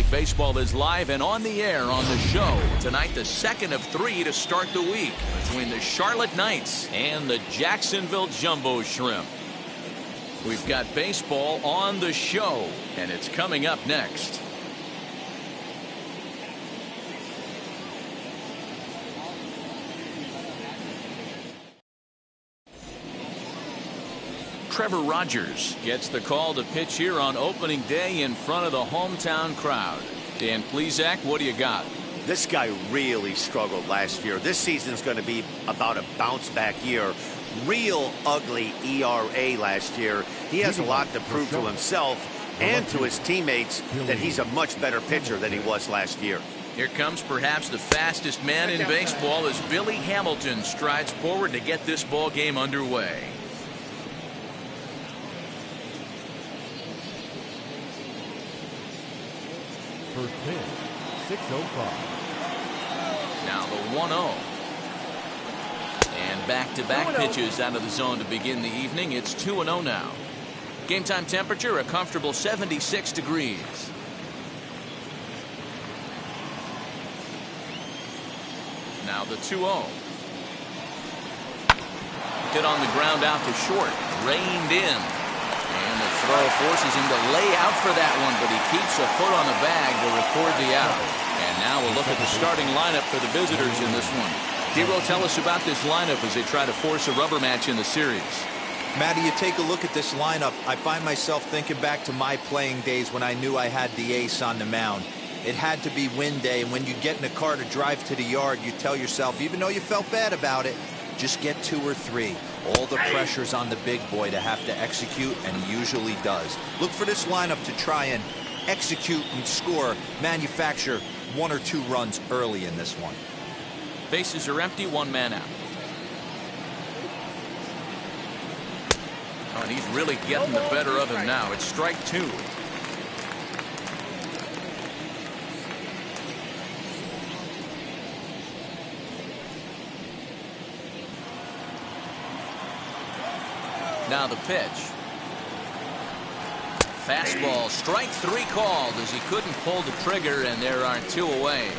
League Baseball is live and on the air on the show. Tonight, the second of 3 to start the week between the Charlotte Knights and the Jacksonville Jumbo Shrimp. We've got baseball on the show, and it's coming up next. Trevor Rogers gets the call to pitch here on opening day in front of the hometown crowd. Dan Plesac, what do you got? This guy really struggled last year. This season's going to be about a bounce back year. Real ugly ERA last year. He has a lot to prove to himself and to his teammates that he's a much better pitcher than he was last year. Here comes perhaps the fastest man in baseball as Billy Hamilton strides forward to get this ball game underway. First pitch, 6:05. Now the 1-0. And back-to-back pitches out of the zone to begin the evening. It's 2-0 now. Game time temperature, a comfortable 76 degrees. Now the 2-0. Hit on the ground out to short. Reined in. And the throw forces him to lay out for that one, but he keeps a foot on the bag to record the out. And now we'll look at the starting lineup for the visitors in this one. Dero, tell us about this lineup as they try to force a rubber match in the series. Matty, you take a look at this lineup. I find myself thinking back to my playing days when I knew I had the ace on the mound. It had to be win day, and when you get in a car to drive to the yard, you tell yourself, even though you felt bad about it, just get 2 or 3. All the pressure's on the big boy to have to execute, and he usually does. Look for this lineup to try and execute and score, manufacture 1 or 2 runs early in this one. Bases are empty, 1 man out. Oh, and he's really getting the better of him now. It's strike 2. Now the pitch. Fastball, strike 3 called as he couldn't pull the trigger, and there are 2 away.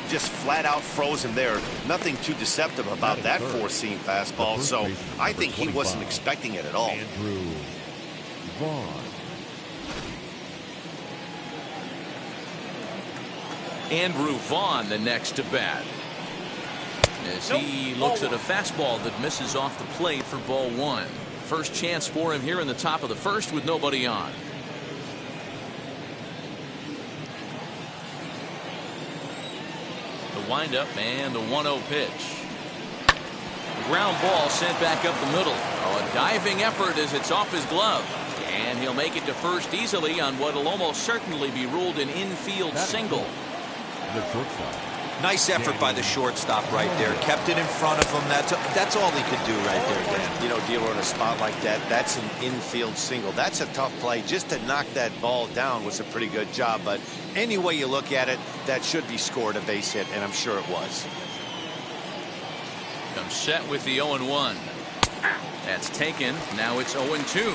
Just flat out froze him there. Nothing too deceptive about that 4-seam fastball, so I think he wasn't expecting it at all. Andrew Vaughn. Andrew Vaughn the next to bat. As he looks at a fastball that misses off the plate for ball 1. First chance for him here in the top of the first with nobody on. The windup and the 1-0 pitch. The ground ball sent back up the middle. Oh, a diving effort as it's off his glove. And he'll make it to first easily on what will almost certainly be ruled an infield single. The shortstop. Nice effort by the shortstop right there. Kept it in front of him. That's all he could do right there, Dan. You know, Dero, in a spot like that, that's an infield single. That's a tough play. Just to knock that ball down was a pretty good job. But any way you look at it, that should be scored a base hit, and I'm sure it was. Comes set with the 0-1. That's taken. Now it's 0-2.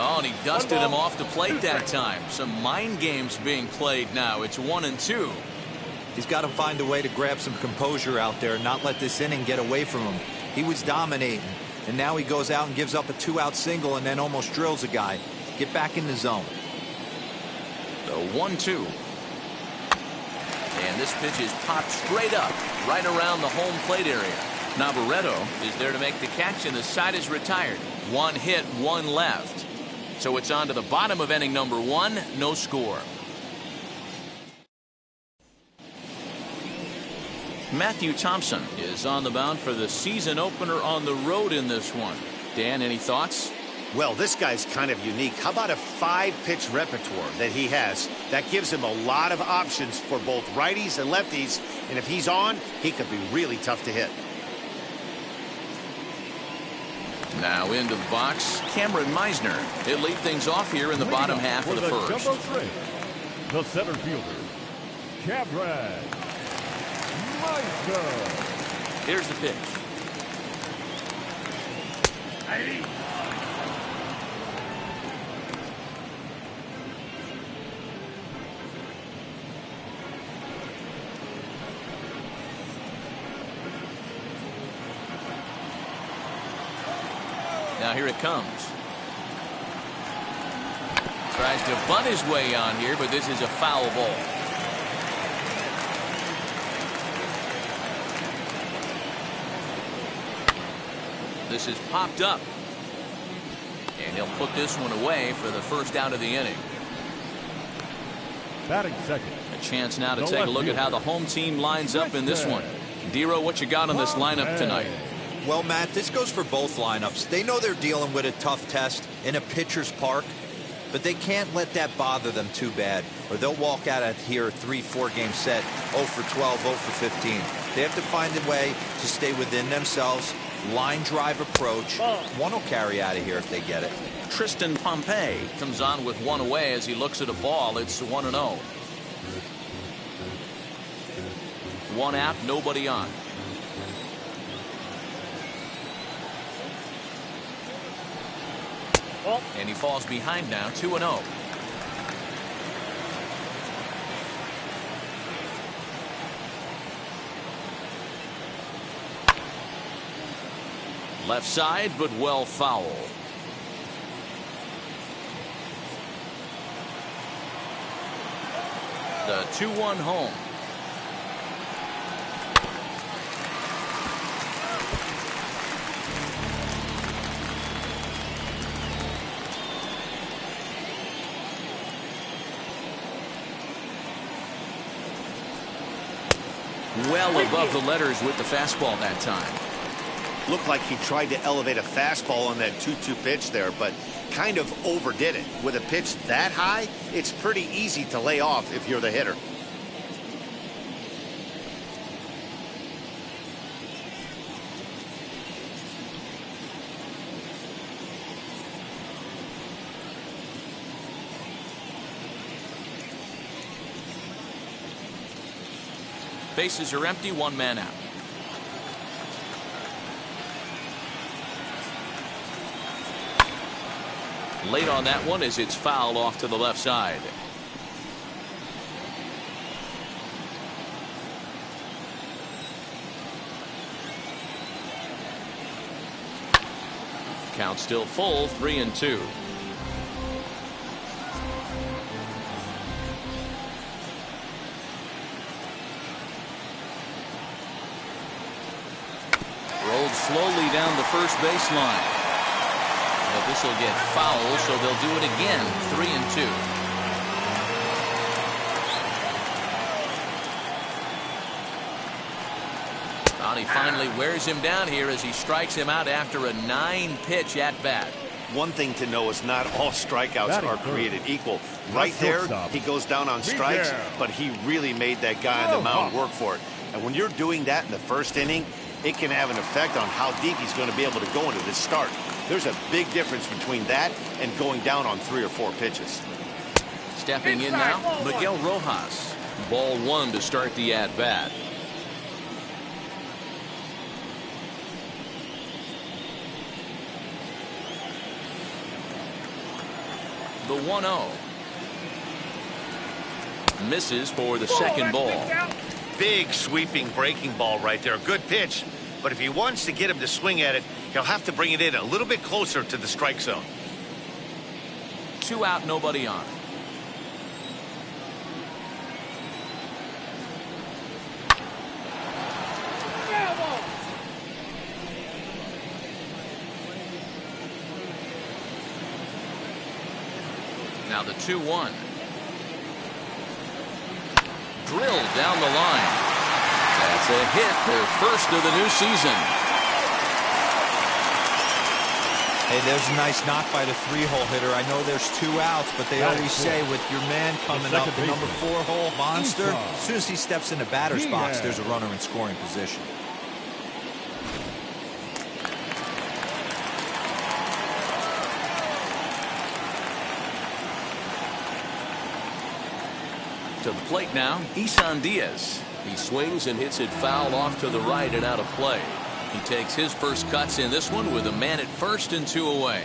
Oh, and he dusted him off the plate that time. Some mind games being played now. It's 1-2. He's got to find a way to grab some composure out there and not let this inning get away from him. He was dominating, and now he goes out and gives up a 2-out single and then almost drills a guy. Get back in the zone. The 1-2. And this pitch is popped straight up, right around the home plate area. Navarreto is there to make the catch, and the side is retired. 1 hit, 1 left. So it's on to the bottom of inning number 1. No score. Matthew Thompson is on the mound for the season opener on the road in this one. Dan, any thoughts? Well, this guy's kind of unique. How about a 5-pitch repertoire that he has? That gives him a lot of options for both righties and lefties. And if he's on, he could be really tough to hit. Now into the box, Cameron Meisner. He'll lead things off here in the bottom half of the first. The center fielder, Cameron Meisner. Here's the pitch. Now here it comes. Tries to bunt his way on here, but this is a foul ball. This is popped up. And he'll put this one away for the first out of the inning. Batting second. A chance now to take a look at how the home team lines up in this one. Dero, what you got on this lineup tonight? Well, Matt, this goes for both lineups. They know they're dealing with a tough test in a pitcher's park, but they can't let that bother them too bad, or they'll walk out of here a 3-4 game set, 0 for 12, 0 for 15. They have to find a way to stay within themselves. Line drive approach. One will carry out of here if they get it. Tristan Pompey comes on with one away as he looks at a ball. It's 1-0. One out, nobody on. And he falls behind now, 2-0. Left side, but well foul. The 2-1 home. Well above the letters with the fastball that time. Looked like he tried to elevate a fastball on that 2-2 pitch there, but kind of overdid it. With a pitch that high, it's pretty easy to lay off if you're the hitter. Bases are empty, one man out. Late on that one as it's fouled off to the left side. Count still full, 3-2. Rolled slowly down the first baseline. But this will get foul, so they'll do it again. 3-2. He finally wears him down here as he strikes him out after a 9-pitch at bat. One thing to know is not all strikeouts are created equal. Right there, he goes down on strikes, but he really made that guy on the mound work for it. And when you're doing that in the first inning, it can have an effect on how deep he's going to be able to go into this start. There's a big difference between that and going down on 3 or 4 pitches. Stepping in now, Miguel Rojas. Ball 1 to start the at-bat. The 1-0. Misses for the second ball. Big sweeping breaking ball right there. Good pitch. But if he wants to get him to swing at it, he'll have to bring it in a little bit closer to the strike zone. 2 out, nobody on. Now the 2-1. Drilled down the line. That's a hit, their first of the new season. Hey, there's a nice knock by the 3-hole hitter. I know there's 2 outs, but they always say with your man coming up, the number 4-hole monster, as soon as he steps in the batter's box, there's a runner in scoring position. To the plate now, Isan Diaz. He swings and hits it foul off to the right and out of play. He takes his first cuts in this one with a man at first and 2 away.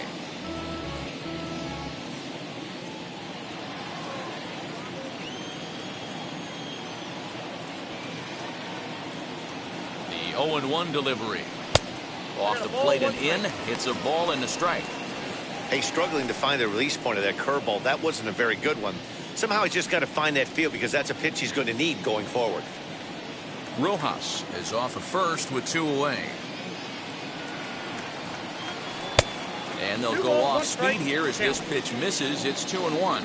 The 0-1 delivery. Off the plate and in. Hits a ball and a strike. Hey, struggling to find the release point of that curveball. That wasn't a very good one. Somehow he's just got to find that feel because that's a pitch he's going to need going forward. Rojas is off of first with 2 away. And they'll go off speed here as this pitch misses. It's 2-1.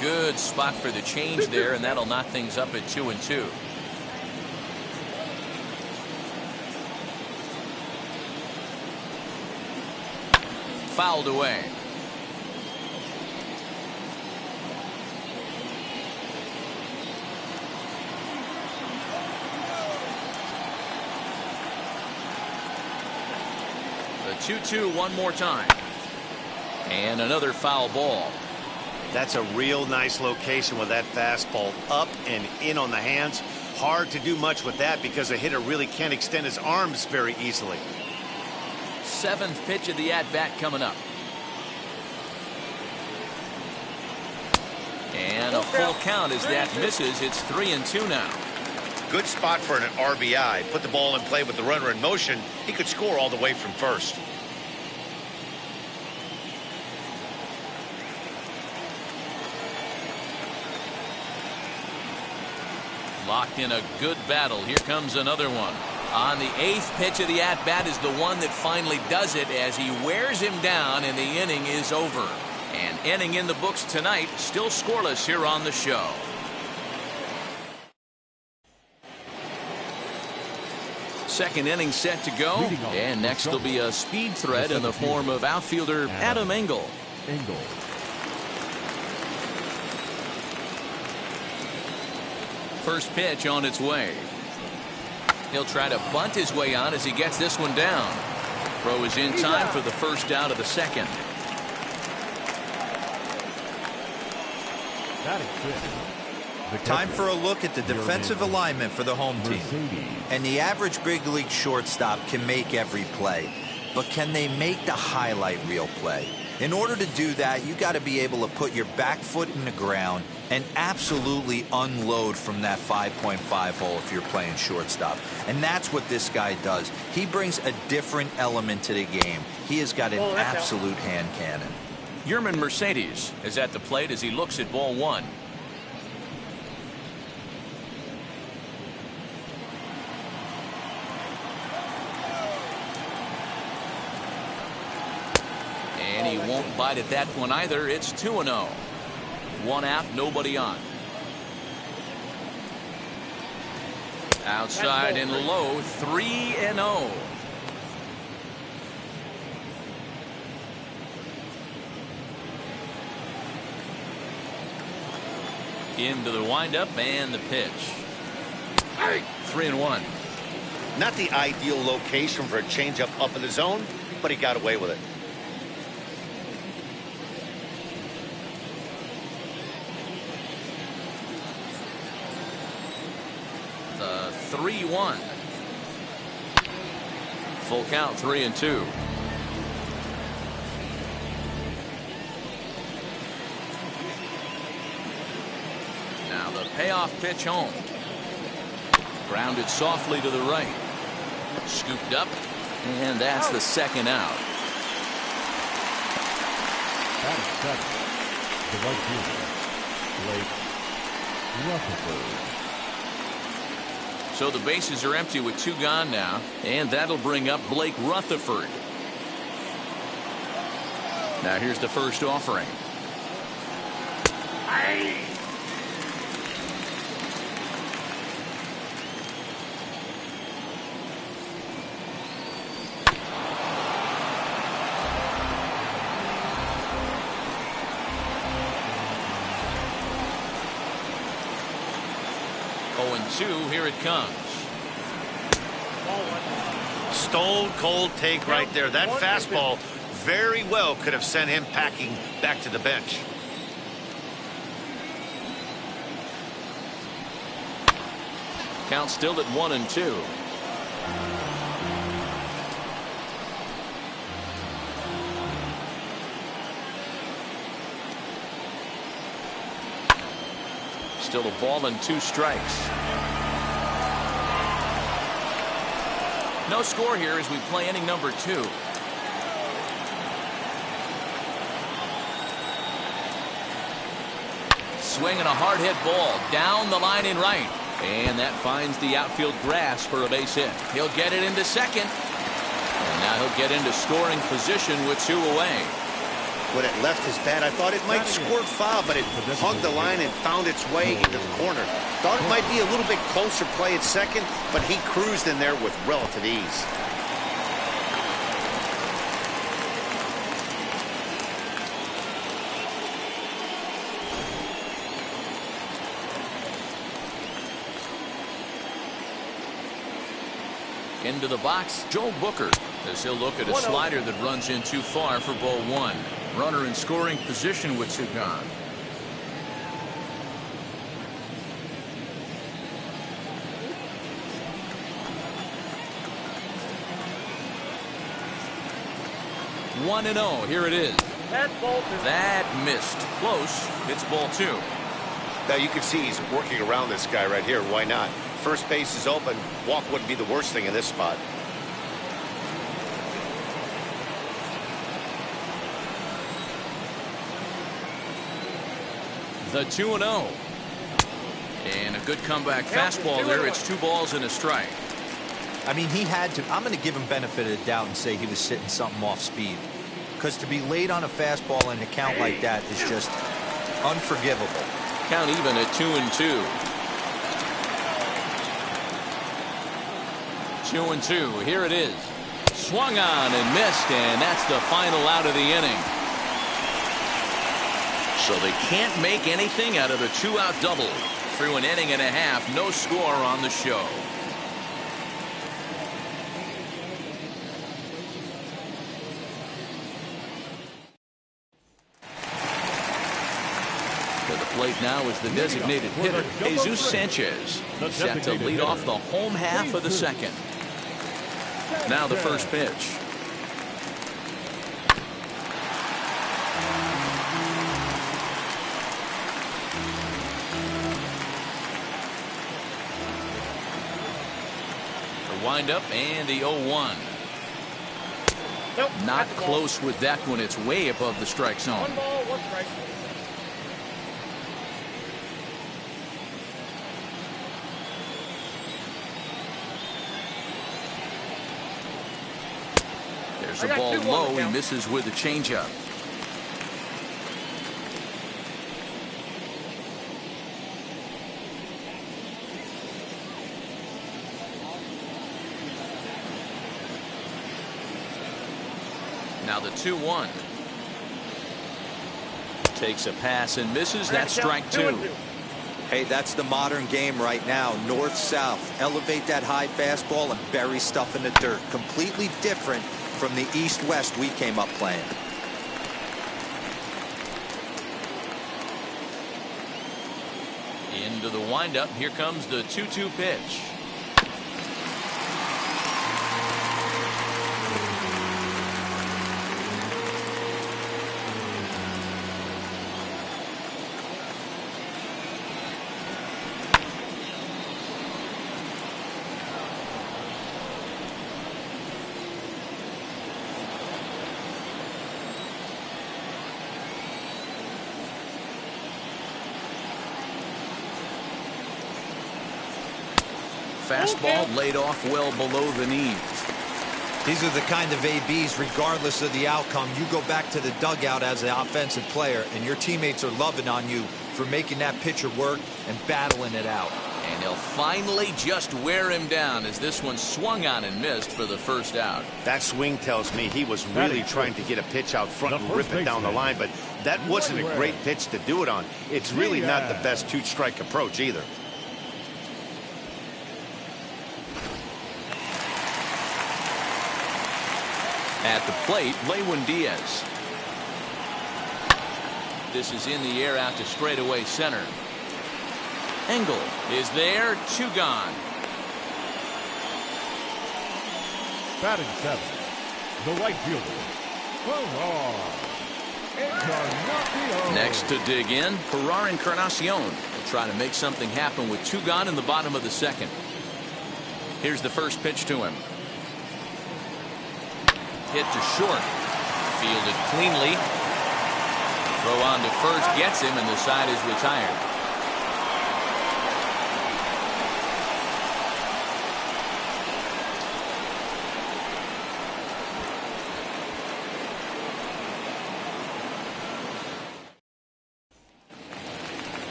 Good spot for the change there, and that'll knock things up at 2-2. Fouled away. The 2-2 one more time. And another foul ball. That's a real nice location with that fastball up and in on the hands. Hard to do much with that because a hitter really can't extend his arms very easily. 7th pitch of the at-bat coming up. And a full count as that misses. It's 3-2 now. Good spot for an RBI. Put the ball in play with the runner in motion. He could score all the way from first. Locked in a good battle. Here comes another one. On the 8th pitch of the at-bat is the one that finally does it as he wears him down and the inning is over. An inning in the books tonight, still scoreless here on the show. Second inning set to go, and next will be a speed threat in the form of outfielder Adam Engel. First pitch on its way. He'll try to bunt his way on as he gets this one down. Throw is in time for the first out of the second. Time for a look at the defensive alignment for the home team. And the average big league shortstop can make every play, but can they make the highlight reel play? In order to do that, you got to be able to put your back foot in the ground and absolutely unload from that 5.5 hole if you're playing shortstop. And that's what this guy does. He brings a different element to the game. He has got an absolute hand cannon. Yermin Mercedes is at the plate as he looks at ball one. And he won't bite at that one either. It's 2-0. One out, nobody on. Outside and low, 3-0. Into the windup and the pitch. 3-1. Not the ideal location for a changeup up in the zone, but he got away with it. The 3-1. Full count, 3-2. Now the payoff pitch home. Grounded softly to the right. Scooped up, and that's the second out. That is seven. The right fielder, Blake Rutherford. So the bases are empty with two gone now, and that'll bring up Blake Rutherford. Now here's the first offering. Here it comes. Stone cold take right there. That fastball very well could have sent him packing back to the bench. Count still at 1-2. Still a ball and 2 strikes. No score here as we play inning number 2. Swinging a hard hit ball down the line in right. And that finds the outfield grass for a base hit. He'll get it into second. And now he'll get into scoring position with 2 away. When it left his bat, I thought it might squirt foul, but it hugged the line and found its way into the corner. Thought it might be a little bit closer play at second, but he cruised in there with relative ease. Into the box, Joe Booker, as he'll look at a slider that runs in too far for ball 1. Runner in scoring position with 2 gone. One and 0. Here it is. That missed. Close. It's ball 2. Now you can see he's working around this guy right here. Why not? First base is open. Walk wouldn't be the worst thing in this spot. The 2-0. And a good comeback fastball there. It's 2 balls and a strike. I mean, he had to. I'm going to give him benefit of the doubt and say he was sitting something off speed. Because to be late on a fastball and a count like that is just unforgivable. Count even at 2-2. 2-2. Here it is. Swung on and missed, and that's the final out of the inning. So they can't make anything out of the 2-out double. Through an inning and a half, no score on the show. To the plate now is the designated hitter, Jesus Sanchez. He's set to lead off the home half of the second. Now the first pitch. The windup and the 0-1. Nope, not close with that one. It's way above the strike zone. 1 ball, 1 strike. There's a ball low. He misses with a changeup. Now the 2-1. Takes a pass and misses. That's strike 2. Hey, that's the modern game right now. North-south. Elevate that high fastball and bury stuff in the dirt. Completely different from the east-west we came up playing. Into the windup. Here comes the 2-2 pitch. Fastball laid off well below the knees. These are the kind of ABs, regardless of the outcome. You go back to the dugout as an offensive player, and your teammates are loving on you for making that pitcher work and battling it out. And he'll finally just wear him down as this one swung on and missed for the first out. That swing tells me he was really trying to get a pitch out front and rip it down the line, but that wasn't a great pitch to do it on. It's really not the best two-strike approach either. At the plate, Lewin Diaz. This is in the air out to straightaway center. Engel is there, 2 gone. Batting seventh, the right fielder, Farrar Encarnacion. Next to dig in, Farrar Encarnacion will try to make something happen with 2 gone in the bottom of the second. Here's the first pitch to him. Hit to short. Fielded cleanly. Throw on to first gets him, and the side is retired.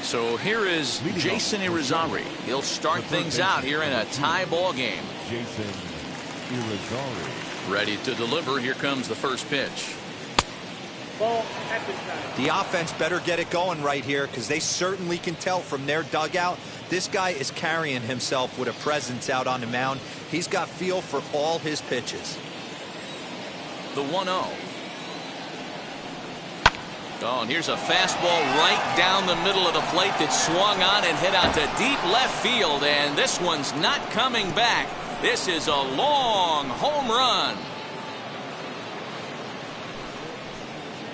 So here is Jason Irizarry. He'll start things out here in a tie ball game. Jason Irizarry. Ready to deliver. Here comes the first pitch. Ball at this time. The offense better get it going right here, because they certainly can tell from their dugout this guy is carrying himself with a presence out on the mound. He's got feel for all his pitches. The 1-0. Oh, and here's a fastball right down the middle of the plate that swung on and hit out to deep left field, and this one's not coming back. This is a long home run.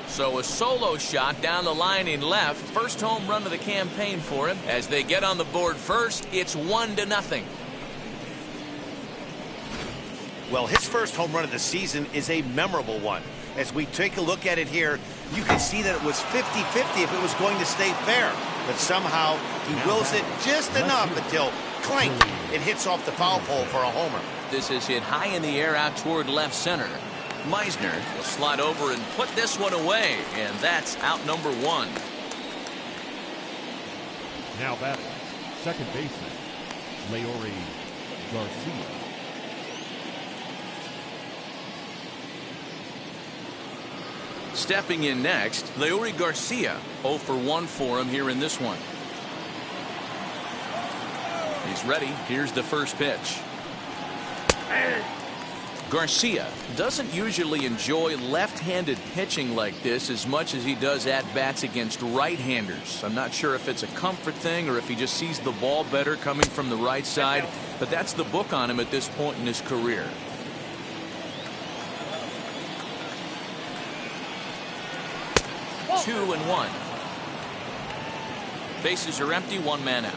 So a solo shot down the line in left. First home run of the campaign for him. As they get on the board first, it's 1-0. Well, his first home run of the season is a memorable one. As we take a look at it here, you can see that it was 50-50 if it was going to stay fair. But somehow he wills it just enough until clink, it hits off the foul pole for a homer. This is hit high in the air out toward left center. Meisner will slide over and put this one away, and that's out number 1. Now batting, second baseman, Leury Garcia. Stepping in next, Leury Garcia. 0 for 1 for him here in this one. He's ready. Here's the first pitch. Garcia doesn't usually enjoy left-handed pitching like this as much as he does at-bats against right-handers. I'm not sure if it's a comfort thing or if he just sees the ball better coming from the right side, but that's the book on him at this point in his career. Two and one. Bases are empty, 1 man out.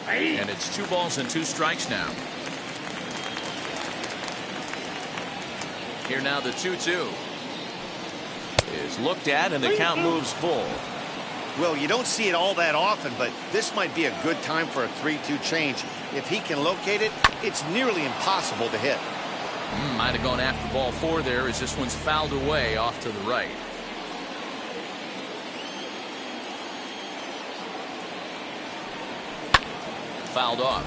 And it's 2 balls and 2 strikes now. Here now the 2-2 is looked at, and the count moves full. Well, you don't see it all that often, but this might be a good time for a 3-2 change. If he can locate it, it's nearly impossible to hit. Might have gone after ball 4 there, as this one's fouled away off to the right. Fouled off.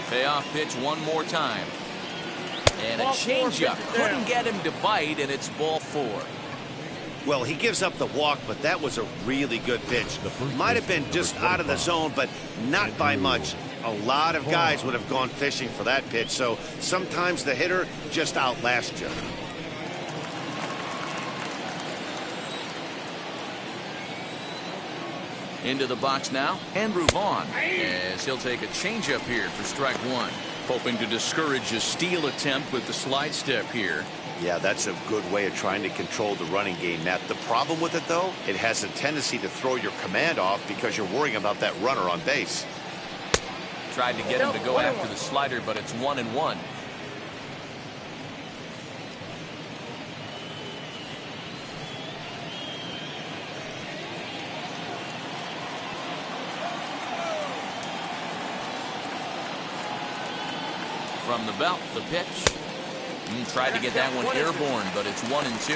Payoff pitch one more time. And a changeup. Couldn't get him to bite, and it's ball 4. Well, he gives up the walk, but that was a really good pitch. Might have been just out of the zone, but not by much. A lot of guys would have gone fishing for that pitch, so sometimes the hitter just outlasts you. Into the box now, Andrew Vaughn, as he'll take a changeup here for strike 1. Hoping to discourage a steal attempt with the slide step here. Yeah, that's a good way of trying to control the running game, Matt. The problem with it, though, it has a tendency to throw your command off because you're worrying about that runner on base. Tried to get him to go after the slider, but it's 1-1. From the belt, the pitch. Tried to get that one airborne, but it's 1-2.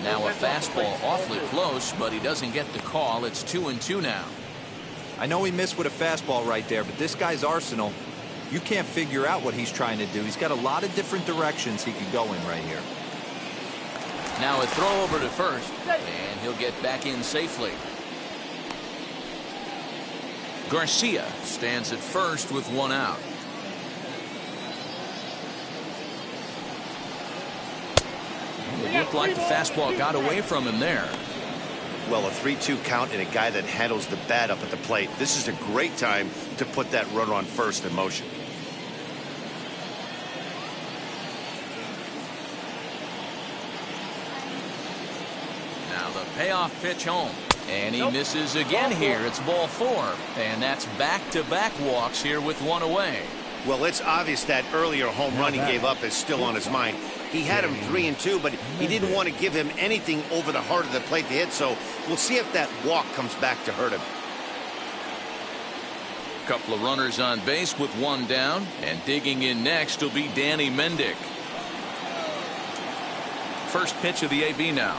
Now a fastball awfully close, but he doesn't get the call. It's 2-2 now. I know he missed with a fastball right there, but this guy's arsenal, you can't figure out what he's trying to do. He's got a lot of different directions he could go in right here. Now a throw over to first, and he'll get back in safely. Garcia stands at first with one out. It looked like the fastball got away from him there. Well, a 3-2 count and a guy that handles the bat up at the plate. This is a great time to put that runner on first in motion. Now the payoff pitch home. And he misses again here. It's ball 4. And that's back-to-back walks here with one away. Well, it's obvious that earlier home run he gave up is still on his mind. He had him 3-2, but he didn't want to give him anything over the heart of the plate to hit, so we'll see if that walk comes back to hurt him. Couple of runners on base with one down, and digging in next will be Danny Mendick. First pitch of the AB now.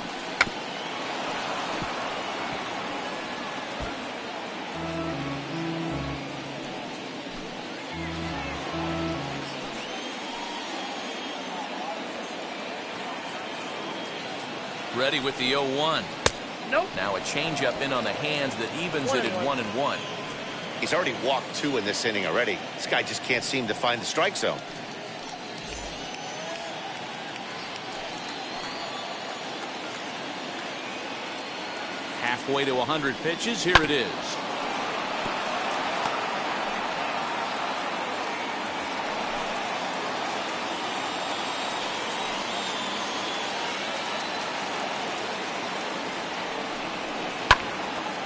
Ready with the 0-1. Nope. Now a changeup in on the hands that evens it at 1-1. He's already walked 2 in this inning already. This guy just can't seem to find the strike zone. Halfway to 100 pitches. Here it is.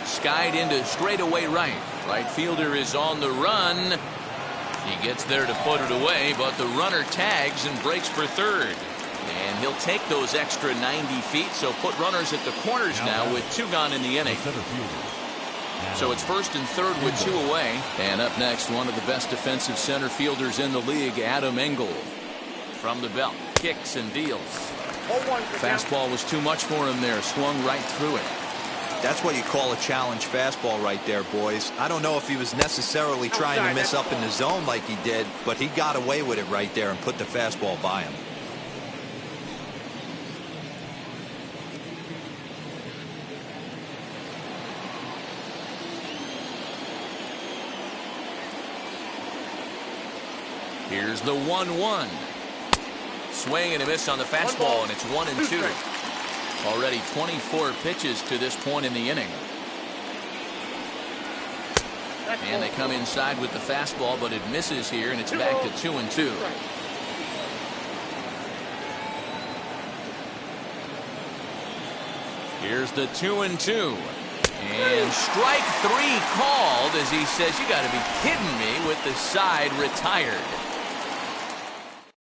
Skied into straightaway right. Right fielder is on the run. He gets there to put it away, but the runner tags and breaks for third. And he'll take those extra 90 feet, so put runners at the corners now with 2 gone in the inning. So it's first and third with 2 away. And up next, one of the best defensive center fielders in the league, Adam Engel. From the belt, kicks and deals. Fastball was too much for him there, swung right through it. That's what you call a challenge fastball right there, boys. I don't know if he was necessarily trying to miss up in the zone like he did, but he got away with it right there and put the fastball by him. Here's the 1-1. Swing and a miss on the fastball, and it's 1-2. Already 24 pitches to this point in the inning. And they come inside with the fastball, but it misses here, and it's back to 2-2. Here's the 2-2. And strike 3 called as he says, "You got to be kidding me," with the side retired.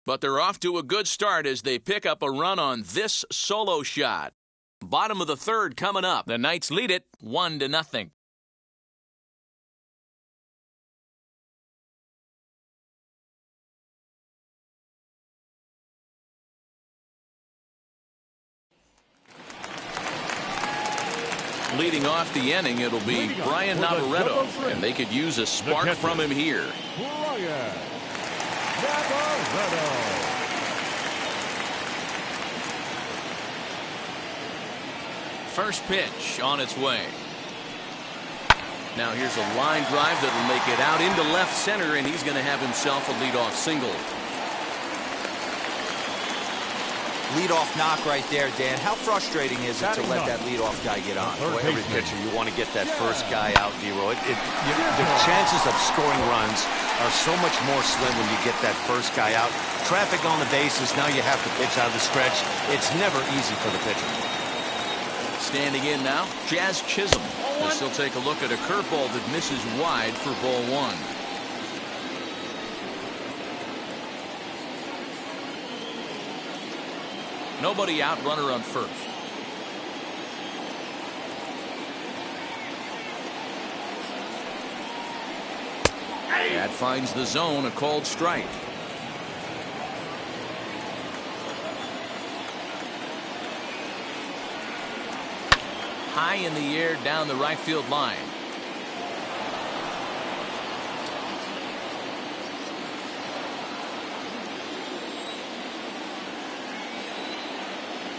But they're off to a good start as they pick up a run on this solo shot. Bottom of the third coming up. The Knights lead it 1-0. Leading off the inning, it'll be Brian Navarreto, and they could use a spark from him here. Brian Navarreto. First pitch on its way. Now here's a line drive that'll make it out into left center, and he's going to have himself a leadoff single. Leadoff knock right there, Dan. How frustrating is it to let that leadoff guy get on? Boy, every pitcher, you want to get that first guy out, D-Roy. The chances of scoring runs are so much more slim when you get that first guy out. Traffic on the bases, now you have to pitch out of the stretch. It's never easy for the pitcher. Standing in now, Jazz Chisholm. This will take a look at a curveball that misses wide for ball 1. Nobody out, runner on first. That finds the zone, a called strike. High in the air down the right field line.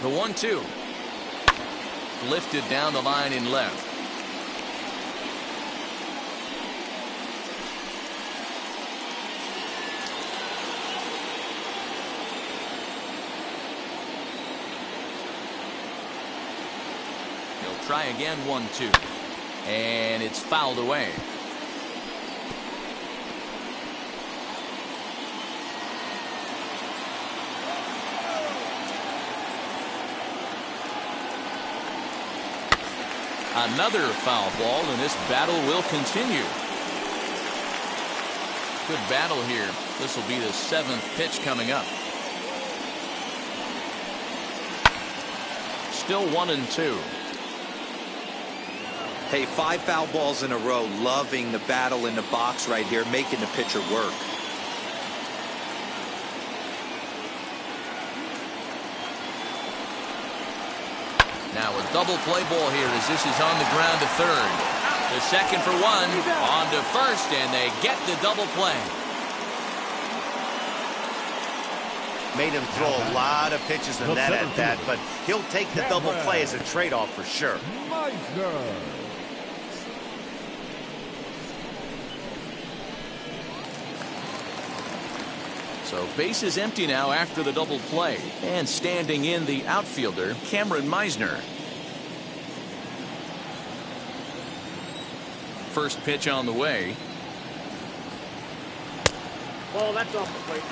The 1-2. Lifted down the line in left. He'll try again, 1-2. And it's fouled away. Another foul ball, and this battle will continue. Good battle here. This will be the 7th pitch coming up. Still 1-2. Hey, 5 foul balls in a row. Loving the battle in the box right here, making the pitcher work. Now a double play ball here as this is on the ground to third. The second for 1, on to first, and they get the double play. Made him throw a lot of pitches in that at bat, but he'll take the double play as a trade-off for sure. Meisner. So base is empty now after the double play. And standing in the outfielder, Cameron Meisner. First pitch on the way. Ball, that's off the plate.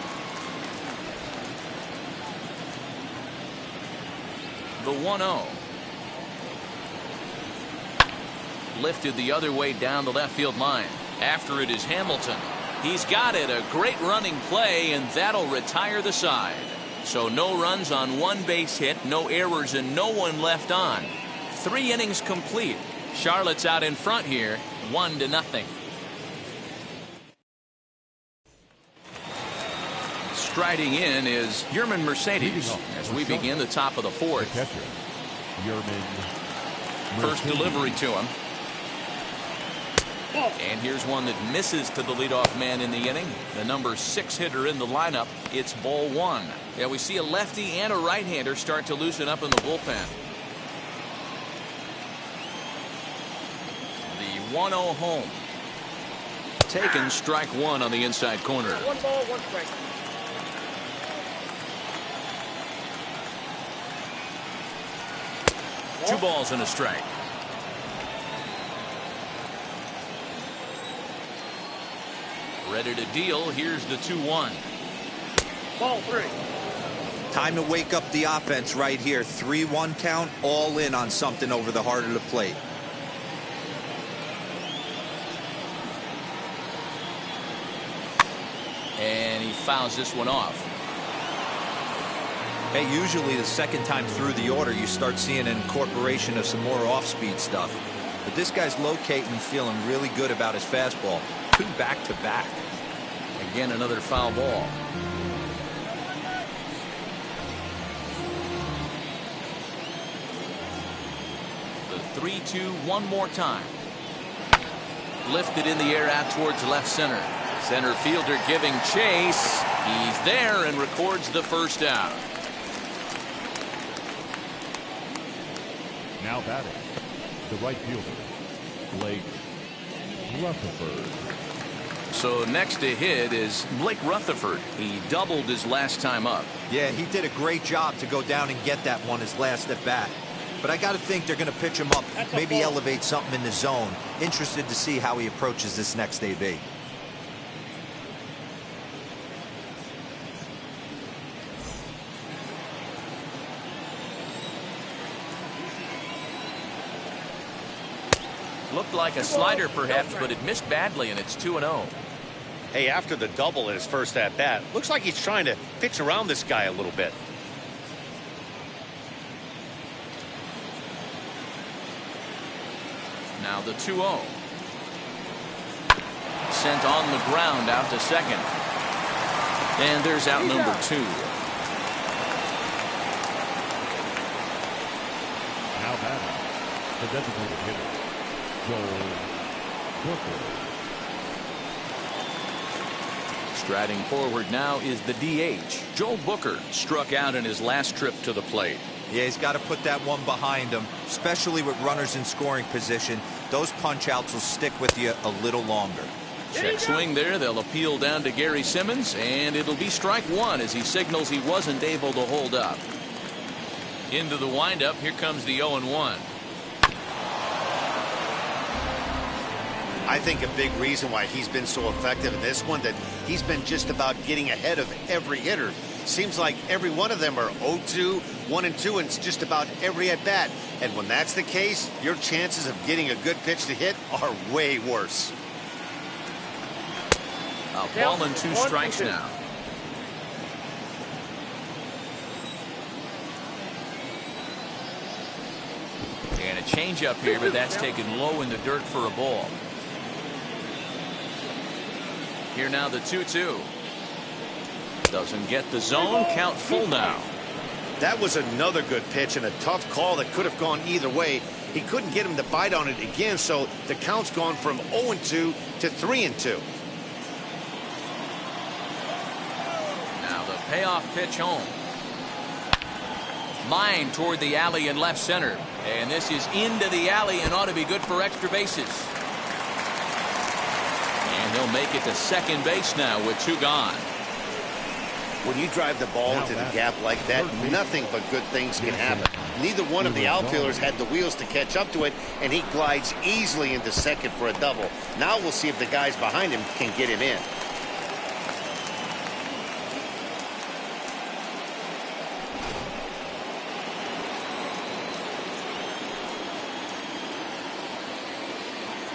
The 1-0. Lifted the other way down the left field line. After it is Hamilton. He's got it, a great running play, and that'll retire the side. So no runs on 1 base hit, no errors, and no one left on. 3 innings complete. Charlotte's out in front here, 1-0. Striding in is Yermin Mercedes as we begin the top of the 4th. First delivery to him. And here's one that misses to the leadoff man in the inning. The number 6 hitter in the lineup. It's ball 1. Yeah, we see a lefty and a right-hander start to loosen up in the bullpen. The 1-0 home. Taken, strike 1 on the inside corner. 1 ball, 1 strike. Two balls and a strike. Ready to deal. Here's the 2-1. Ball 3. Time to wake up the offense right here. 3-1 count, all in on something over the heart of the plate. And he fouls this one off. Hey, usually the second time through the order you start seeing an incorporation of some more off-speed stuff. But this guy's locating and feeling really good about his fastball. 2 back-to-back. Again, another foul ball. The 3-2 one more time. Lifted in the air out towards left center. Center fielder giving chase. He's there and records the first out. Now batting, the right fielder, Blake Rutherford. So next to hit is Blake Rutherford. He doubled his last time up. Yeah, he did a great job to go down and get that one his last at bat. But I got to think they're going to pitch him up, maybe elevate something in the zone. Interested to see how he approaches this next AB. Looked like a slider perhaps, but it missed badly, and it's 2-0. Hey, after the double in his first at-bat, looks like he's trying to pitch around this guy a little bit. Now the 2-0. Sent on the ground out to second. And there's out number 2. Now batting, the designated hitter, Joel Booker. Striding forward now is the DH. Joel Booker struck out in his last trip to the plate. Yeah, he's got to put that one behind him, especially with runners in scoring position. Those punch-outs will stick with you a little longer. Check swing there. They'll appeal down to Gary Simmons, and it'll be strike one as he signals he wasn't able to hold up. Into the windup. Here comes the 0-1. I think a big reason why he's been so effective in this one, that he's been just about getting ahead of every hitter. Seems like every one of them are 0-2, 1-2, and it's just about every at bat. And when that's the case, your chances of getting a good pitch to hit are way worse. A ball and 2 strikes now. And a changeup here, but that's taken low in the dirt for a ball. Here now the 2-2. Doesn't get the zone. Count full now. That was another good pitch and a tough call that could have gone either way. He couldn't get him to bite on it again, so the count's gone from 0-2 to 3-2. Now the payoff pitch home. Line toward the alley in left center. And this is into the alley and ought to be good for extra bases. And he'll make it to second base now with 2 gone. When you drive the ball into the gap like that, nothing but good things can happen. Neither one of the outfielders had the wheels to catch up to it, and he glides easily into second for a double. Now we'll see if the guys behind him can get him in.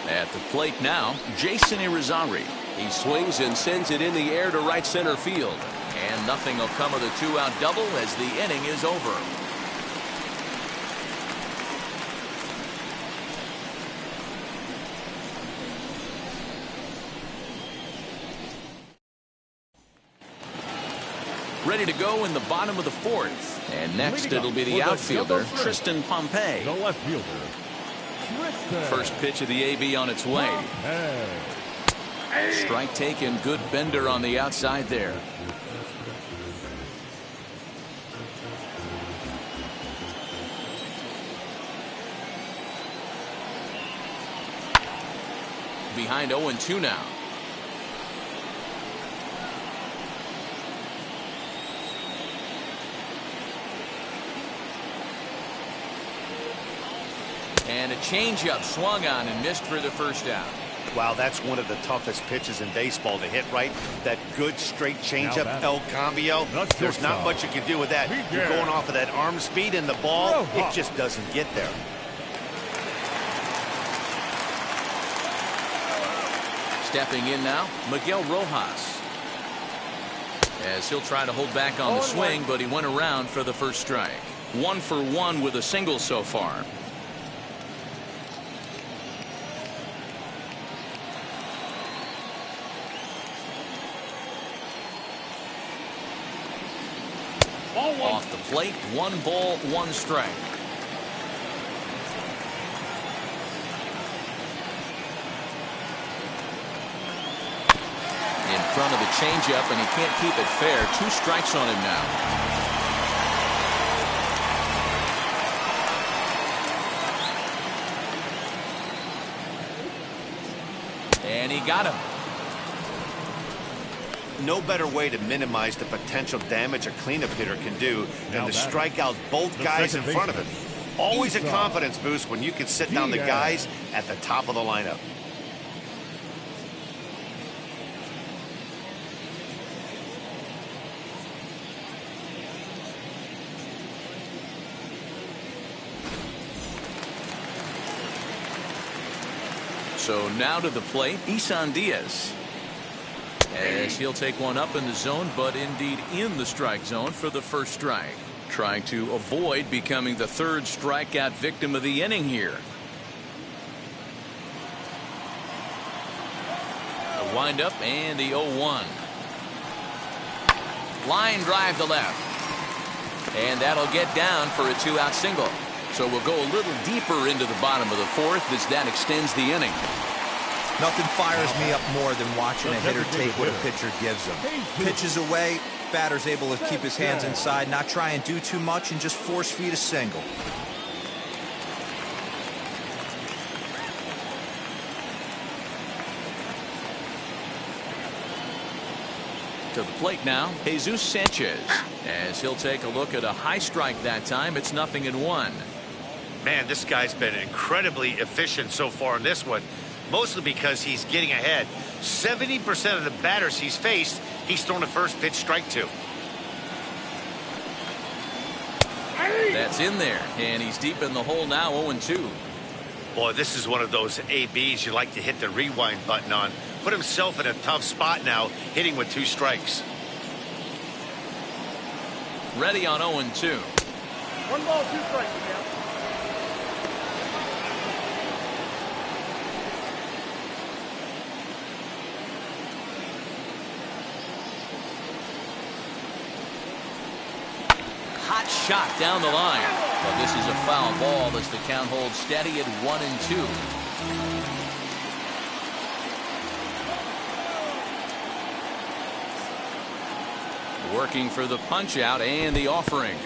At the plate now, Jason Irizarry. He swings and sends it in the air to right center field. And nothing will come of the 2-out double as the inning is over. Ready to go in the bottom of the 4th. And next it'll be the outfielder, Tristan Pompey. The left fielder, Tristan. First pitch of the AB on its way. Strike taken. Good bender on the outside there. Behind 0-2 now. And a changeup swung on and missed for the first out. Wow, that's one of the toughest pitches in baseball to hit, right? That good straight changeup, El Cambio. There's not much you can do with that. You're going off of that arm speed, and the ball, it just doesn't get there. Stepping in now, Miguel Rojas. As he'll try to hold back on the swing, but he went around for the first strike. 1 for 1 with a single so far. Off the plate, 1 ball, 1 strike. In front of the changeup, and he can't keep it fair. 2 strikes on him now. And he got him. No better way to minimize the potential damage a cleanup hitter can do than to strike out both guys in front of him. Always a confidence boost when you can sit down the guys at the top of the lineup. So now to the plate, Isan Diaz. As he'll take one up in the zone, but indeed in the strike zone for the first strike. Trying to avoid becoming the 3rd strikeout victim of the inning here. The windup and the 0-1. Line drive to left. And that'll get down for a 2-out single. So we'll go a little deeper into the bottom of the 4th as that extends the inning. Nothing fires me up more than watching a hitter take what a pitcher gives him. Pitches away, batter's able to keep his hands inside, not try and do too much, and just force feed a single. To the plate now, Jesus Sanchez, as he'll take a look at a high strike that time. It's 0-1. Man, this guy's been incredibly efficient so far in this one, mostly because he's getting ahead. 70% of the batters he's faced, he's thrown a first pitch strike to. That's in there, and he's deep in the hole now, 0-2. Boy, this is one of those ABs you like to hit the rewind button on. Put himself in a tough spot now, hitting with 2 strikes. Ready on 0-2. 1 ball, 2 strikes now. Hot shot down the line. But this is a foul ball as the count holds steady at 1-2. Working for the punch out and the offering.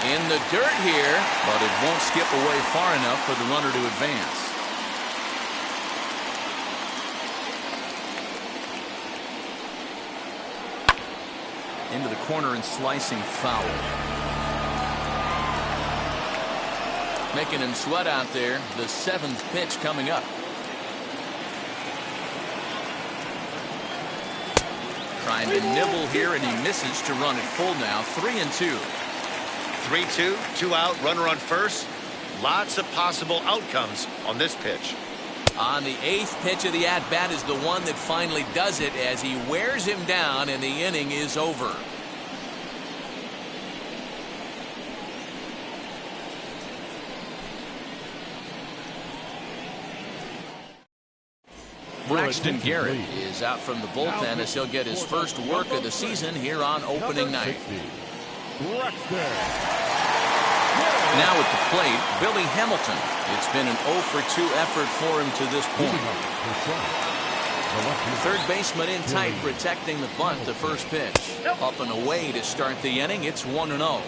In the dirt here, but it won't skip away far enough for the runner to advance. Into the corner and slicing foul. Making him sweat out there. The 7th pitch coming up. Trying to nibble here, and he misses to run it full now. 3-2. 3-2, 2 out, runner on first. Lots of possible outcomes on this pitch. On the 8th pitch of the at-bat is the one that finally does it as he wears him down, and the inning is over. Braxton Garrett is out from the bullpen as he'll get his first work of the season here on opening night. Now at the plate, Billy Hamilton. It's been an 0-for-2 effort for him to this point. Third baseman in tight, protecting the bunt, the first pitch. Up and away to start the inning. It's 1-0.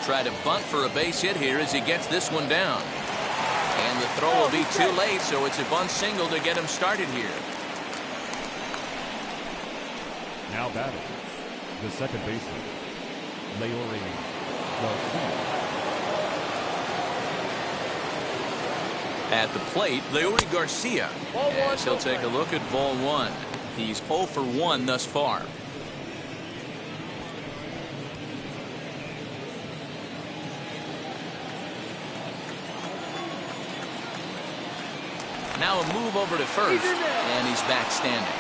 Try to bunt for a base hit here as he gets this one down. And the throw will be too late, so it's a bunt single to get him started here. Now batting, the second baseman, Leury Garcia. At the plate, Leury Garcia, as he'll take a look at ball 1. He's 0-for-1 thus far. Now a move over to first, and he's back standing.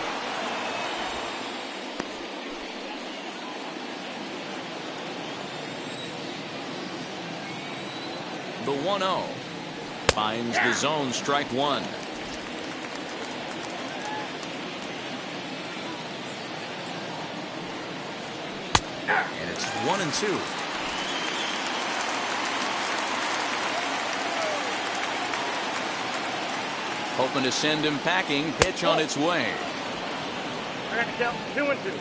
The 1-0 finds the zone, strike 1. And it's 1-2. Hoping to send him packing. Pitch on its way. I got to count 2-2.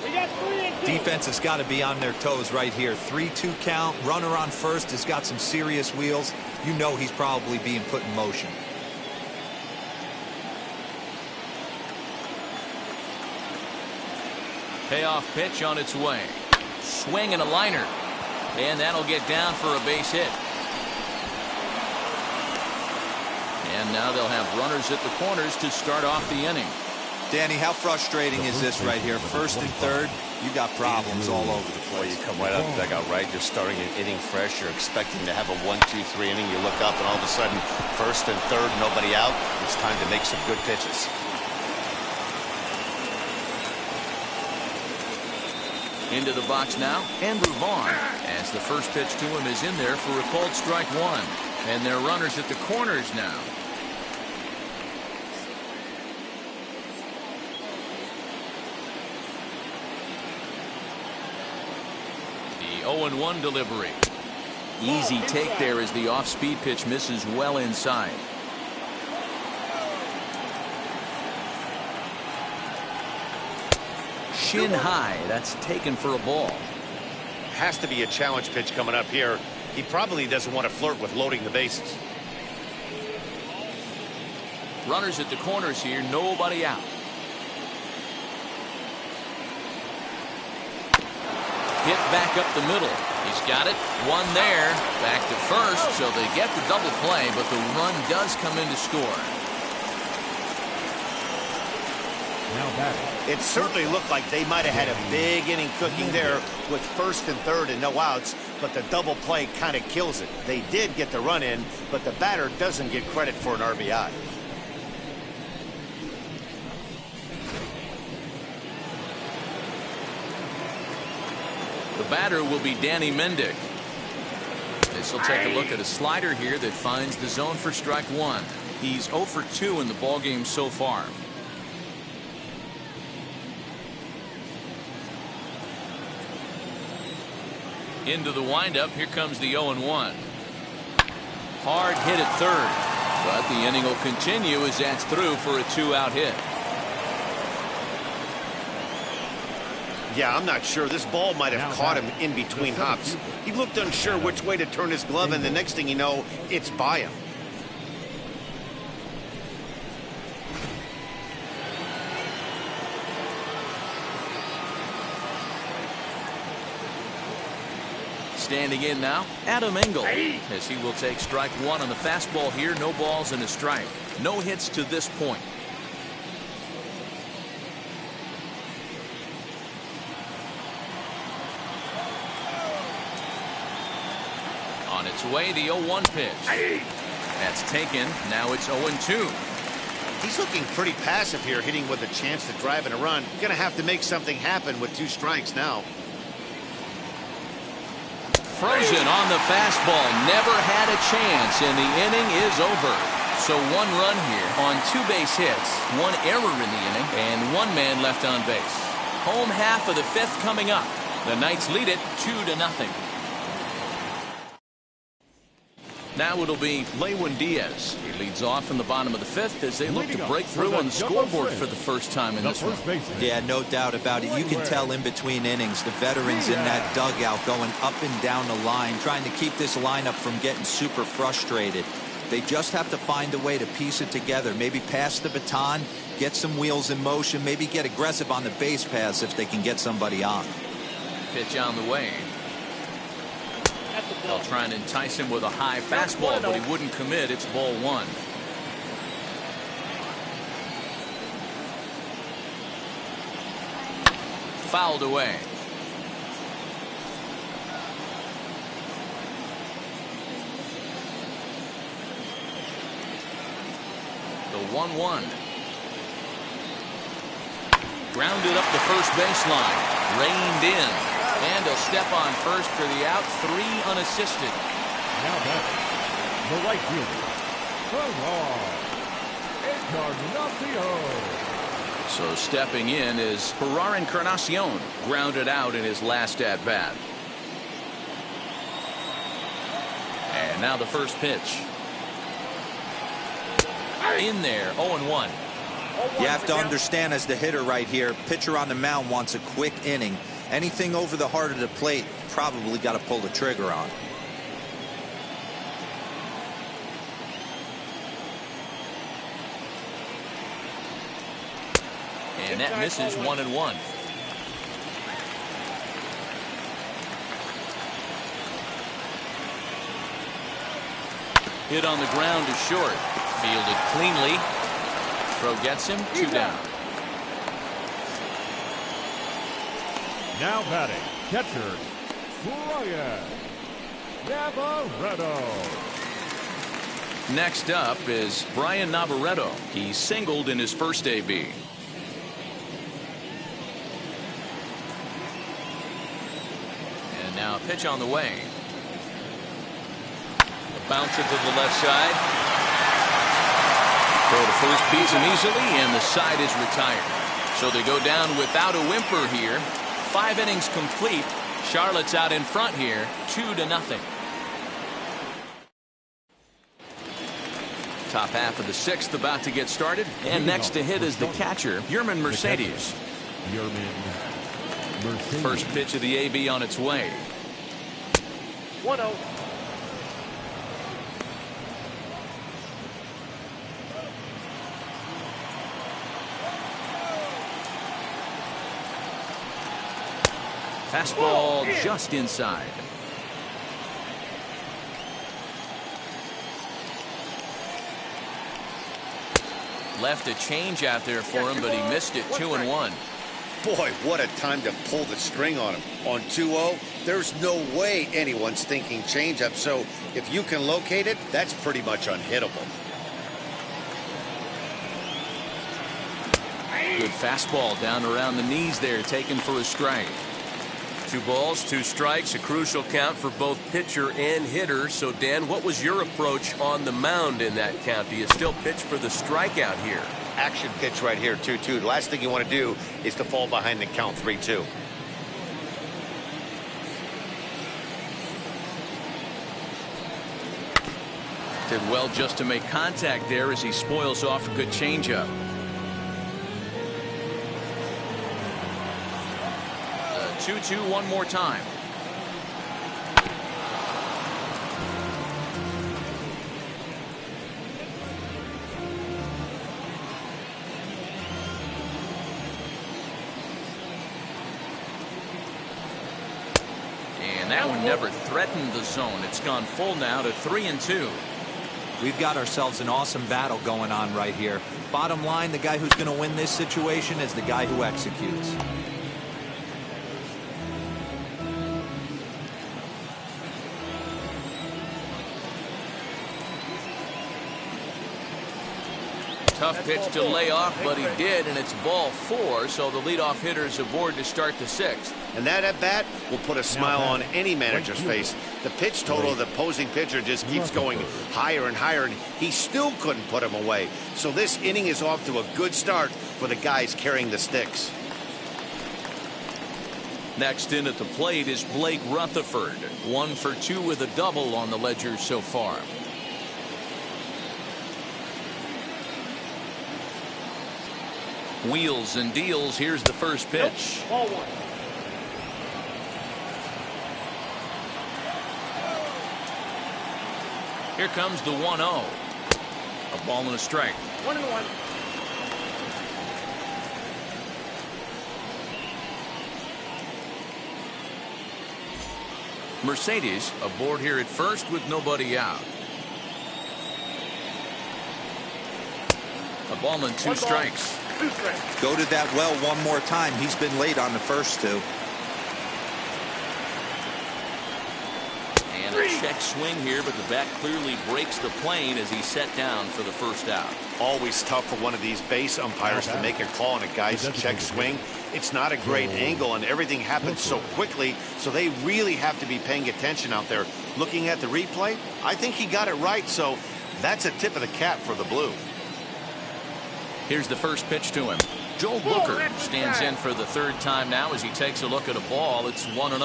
We got 3-2. Defense has got to be on their toes right here. 3-2 count. Runner on first has got some serious wheels. You know he's probably being put in motion. Payoff pitch on its way. Swing and a liner. And that'll get down for a base hit. And now they'll have runners at the corners to start off the inning. Danny, how frustrating is this right here? First and third, you got problems all over the Well, place. you come right out of the dugout, right? You're starting an inning fresh. You're expecting to have a 1-2-3 inning. You look up, and all of a sudden, first and third, nobody out. It's time to make some good pitches. Into the box now, Andrew Vaughn, as the first pitch to him is in there for a called strike 1. And they're runners at the corners now. The 0-1 delivery. Easy take there as the off-speed pitch misses well inside. Shin high. That's taken for a ball. Has to be a challenge pitch coming up here. He probably doesn't want to flirt with loading the bases. Runners at the corners here, nobody out. Hit back up the middle. He's got it. One there. Back to first, so they get the double play, but the run does come in to score. Now batting. It certainly looked like they might have had a big inning cooking there with first and third and no outs, but the double play kind of kills it. They did get the run in, but the batter doesn't get credit for an RBI. The batter will be Danny Mendick. This will take a look at a slider here that finds the zone for strike one. He's 0 for 2 in the ballgame so far. Into the windup. Here comes the 0-1. Hard hit at third, but the inning will continue as that's through for a 2-out hit. Yeah, I'm not sure. This ball might have caught him in between hops. He looked unsure which way to turn his glove, and the next thing you know, it's by him. Standing in now, Adam Engel, as he will take strike one on the fastball here. No balls and a strike. No hits to this point. On its way, the 0-1 pitch. That's taken. Now it's 0-2. He's looking pretty passive here, hitting with a chance to drive in a run. Going to have to make something happen with 2 strikes now. Frozen on the fastball. Never had a chance, and the inning is over. So 1 run here on 2 base hits, 1 error in the inning, and 1 man left on base. Home half of the 5th coming up. The Knights lead it 2-0. Now it'll be Lewin Diaz. He leads off in the bottom of the 5th as they look to break through on the scoreboard for the first time in this one. Yeah, no doubt about it. You can tell in between innings the veterans in that dugout going up and down the line, trying to keep this lineup from getting super frustrated. They just have to find a way to piece it together. Maybe pass the baton, get some wheels in motion, maybe get aggressive on the base paths if they can get somebody on. Pitch on the way. They'll try and entice him with a high fastball, but he wouldn't commit. It's ball 1. Fouled away. The 1-1. Grounded up the first baseline. Reined in. And he'll step on first for the out. 3 unassisted. Now batting, the right fielder, Encarnacion. So stepping in is Ferrar Encarnacion, grounded out in his last at bat. And now the first pitch. In there, 0-1. You have to understand, as the hitter right here, pitcher on the mound wants a quick inning. Anything over the heart of the plate, probably got to pull the trigger on. And that misses 1-1. Hit on the ground to short. Fielded cleanly. Throw gets him. 2 down. Now batting, catcher, Brian Navarreto. Next up is Brian Navarreto. He singled in his first AB. And now a pitch on the way. Bounce it to the left side. Throw to first beats him easily, and the side is retired. So they go down without a whimper here. 5 innings complete. Charlotte's out in front here, 2-0. Top half of the 6th about to get started, and next to hit is the catcher, Yermin Mercedes. First pitch of the AB on its way. 1-0. Fastball just inside. Left a change out there for him, but he missed it. 2-1. Boy, what a time to pull the string on him. On 2-0, there's no way anyone's thinking changeup. So if you can locate it, that's pretty much unhittable. Good fastball down around the knees there, taken for a strike. 2 balls, 2 strikes, a crucial count for both pitcher and hitter. So, Dan, what was your approach on the mound in that count? Do you still pitch for the strikeout here? Action pitch right here, 2-2. The last thing you want to do is to fall behind the count 3-2. Did well just to make contact there as he spoils off a good changeup. 2-2 one more time. And that one never threatened the zone. It's gone full now to 3-2. We've got ourselves an awesome battle going on right here. Bottom line, the guy who's going to win this situation is the guy who executes. Tough pitch to lay off, but he did, and it's ball 4, so the leadoff hitter's aboard to start the 6th. And that at bat will put a smile on any manager's face. The pitch total of the opposing pitcher just keeps going higher and higher, and he still couldn't put him away. So this inning is off to a good start for the guys carrying the sticks. Next in at the plate is Blake Rutherford. 1 for 2 with a double on the ledger so far. Nope. Wheels and deals. Here's the first pitch. Ball 1. Here comes the 1-0. A ball and a strike. 1-1. Mercedes aboard here at first with nobody out. A ball and 2 strikes. 2 strikes. Go to that well one more time. He's been late on the first 2. And a check swing here, but the bat clearly breaks the plane as he's set down for the first out. Always tough for one of these base umpires to make a call on a guy's check swing. It's not a great angle, and everything happens so quickly, so they really have to be paying attention out there. Looking at the replay, I think he got it right, so that's a tip of the cap for the Blue. Here's the first pitch to him. Joel Booker stands in for the 3rd time now as he takes a look at a ball. It's 1-0.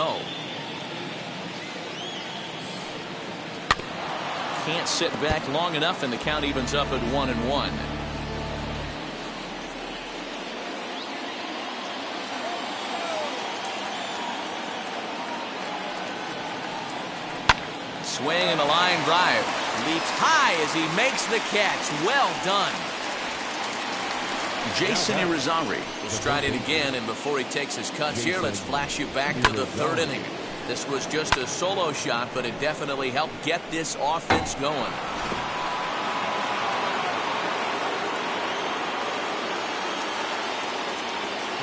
Can't sit back long enough, and the count evens up at 1-1. Swing and a line drive. Leaps high as he makes the catch. Well done. Jason Irizarry will stride in again, and before he takes his cuts here, let's flash you back to the 3rd inning. This was just a solo shot, but it definitely helped get this offense going.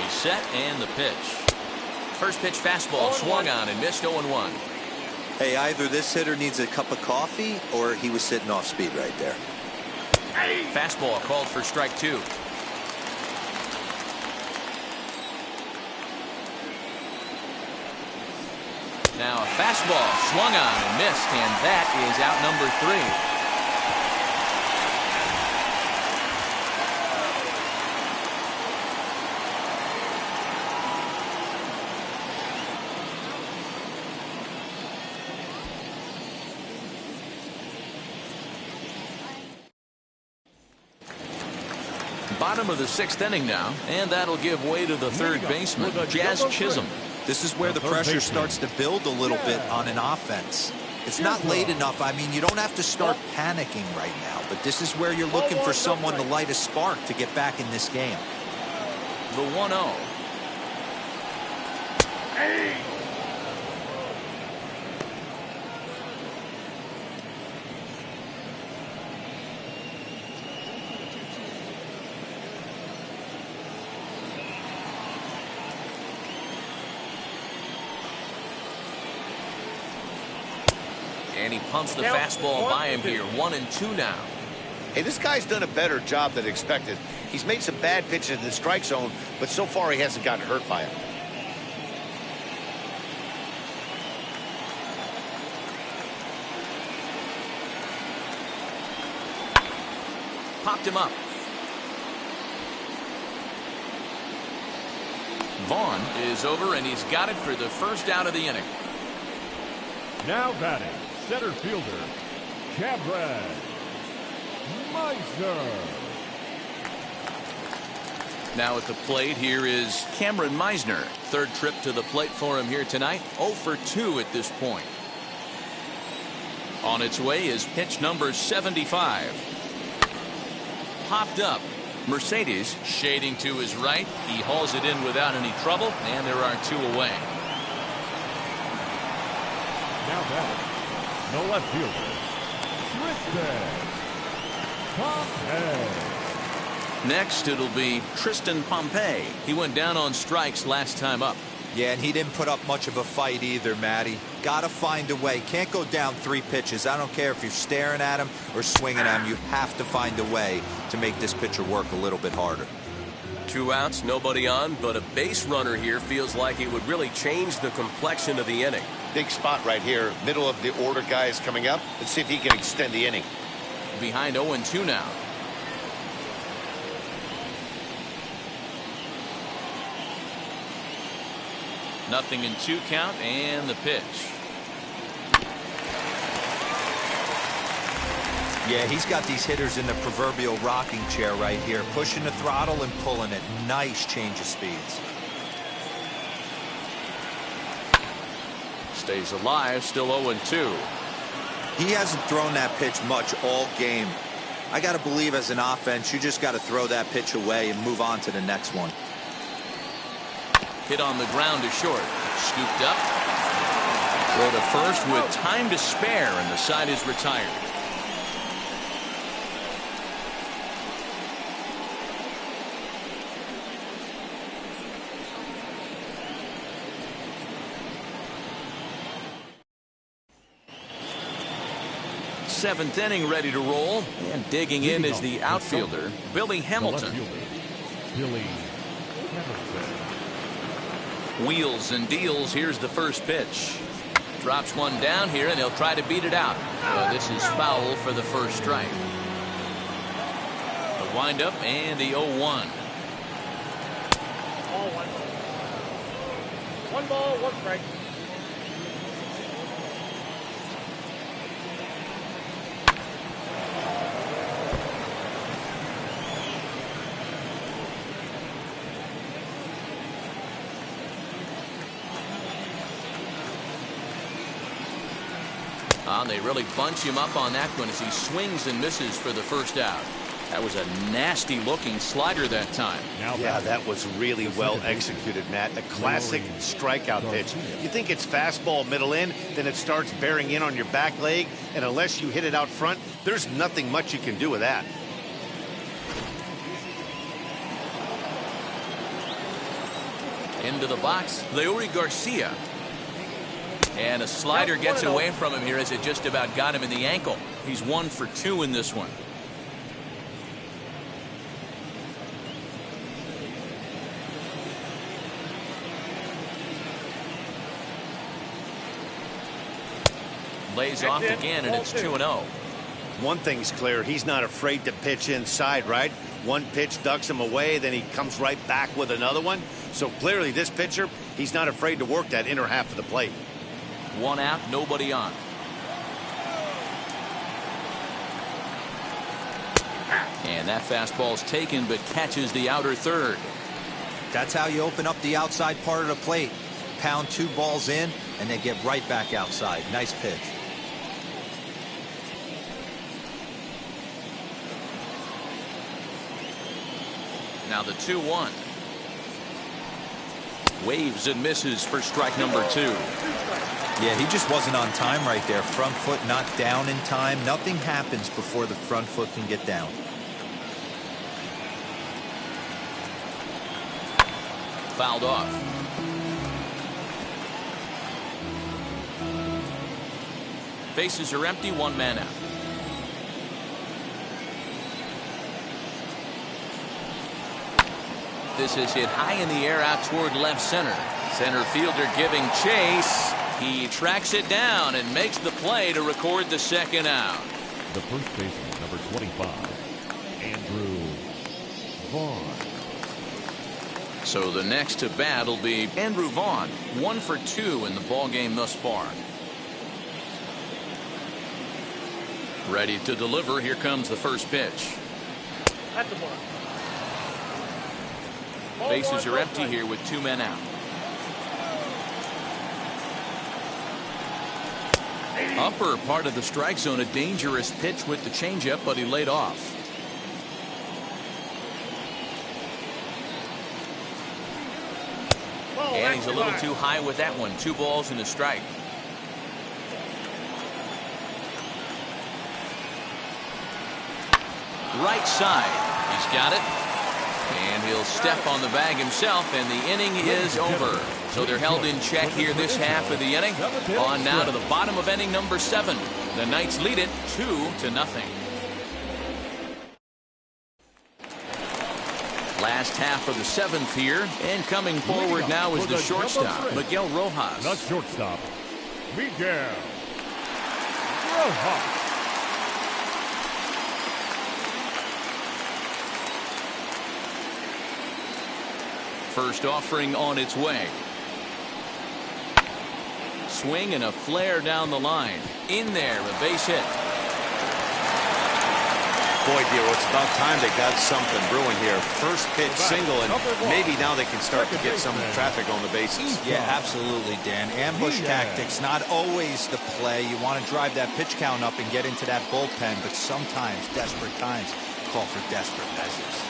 He's set, and the pitch. First pitch fastball swung on and missed. 0-1. Hey, either this hitter needs a cup of coffee or he was sitting off speed right there. Fastball called for strike 2. Now a fastball swung on and missed, and that is out number 3. Bottom of the 6th inning now, and that'll give way to the third baseman, Jazz Chisholm. This is where the pressure starts to build a little bit on an offense. It's not late enough. I mean, you don't have to start panicking right now, but this is where you're looking for someone to light a spark to get back in this game. The 1-0. And he pumps the fastball by him here. 1-2 now. Hey, this guy's done a better job than expected. He's made some bad pitches in the strike zone, but so far he hasn't gotten hurt by it. Popped him up. Vaughn is over, and he's got it for the first out of the inning. Now batting, center fielder, Cameron Meisner. Now at the plate, here is Cameron Meisner. Third trip to the plate for him here tonight. 0 for 2 at this point. On its way is pitch number 75. Popped up. Mercedes shading to his right. He hauls it in without any trouble, and there are 2 away. Now batting, the left fielder, Tristan Pompey. Next, it'll be Tristan Pompey. He went down on strikes last time up. Yeah, and he didn't put up much of a fight either, Matty. Got to find a way. Can't go down 3 pitches. I don't care if you're staring at him or swinging at him. You have to find a way to make this pitcher work a little bit harder. 2 outs, nobody on, but a base runner here feels like it would really change the complexion of the inning. Big spot right here. Middle of the order guy is coming up. Let's see if he can extend the inning. Behind 0-2 now. Nothing in 2 count, and the pitch. Yeah, he's got these hitters in the proverbial rocking chair right here, pushing the throttle and pulling it. Nice change of speeds. Stays alive, still 0-2. He hasn't thrown that pitch much all game. I got to believe as an offense, you just got to throw that pitch away and move on to the next one. Hit on the ground to short. Scooped up. Throw to first with time to spare, and the side is retired. Seventh inning ready to roll, and digging in is the outfielder, Billy Hamilton. Billy Hamilton. Wheels and deals. Here's the first pitch. Drops one down here, and he'll try to beat it out. This is foul for the first strike. The windup and the 0-1. Ball 1. 1 ball, 1 strike. They really bunch him up on that one as he swings and misses for the first out. That was a nasty looking slider that time. Yeah, that was really well executed, Matt. A classic strikeout pitch. You think it's fastball middle in, then it starts bearing in on your back leg, and unless you hit it out front, there's nothing much you can do with that. Into the box, Leury Garcia. And a slider gets away from him here as it just about got him in the ankle. He's 1 for 2 in this one. Lays off again, and it's 2-0. One thing's clear, he's not afraid to pitch inside, right? One pitch ducks him away, then he comes right back with another one. So clearly this pitcher, he's not afraid to work that inner half of the plate. 1 out, nobody on. And that fastball's taken, but catches the outer third. That's how you open up the outside part of the plate. Pound 2 balls in, and they get right back outside. Nice pitch. Now the 2-1. Waves and misses for strike number 2. Yeah, he just wasn't on time right there. Front foot not down in time. Nothing happens before the front foot can get down. Fouled off. Bases are empty, 1 man out. This is hit high in the air out toward left center. Center fielder giving chase. He tracks it down and makes the play to record the second out. The first baseman, number 25, Andrew Vaughn. So the next to bat will be Andrew Vaughn. 1 for 2 in the ballgame thus far. Ready to deliver. Here comes the first pitch. At the mark. Bases are empty here with 2 men out. Upper part of the strike zone, a dangerous pitch with the changeup, but he laid off. And he's a little too high with that one. 2 balls and a strike. Right side. He's got it. And he'll step on the bag himself, and the inning is over. So they're held in check here this half of the inning. On now to the bottom of inning number 7. The Knights lead it 2-0. Last half of the 7th here, and coming forward now is the shortstop, Miguel Rojas. The shortstop, Miguel Rojas. First offering on its way. Swing and a flare down the line. In there, a base hit. Boy, dear, it's about time they got something brewing here. First pitch single, and maybe now they can start to get some traffic on the bases. Yeah, absolutely, Dan. Ambush tactics, not always the play. You want to drive that pitch count up and get into that bullpen, but sometimes, desperate times, call for desperate measures.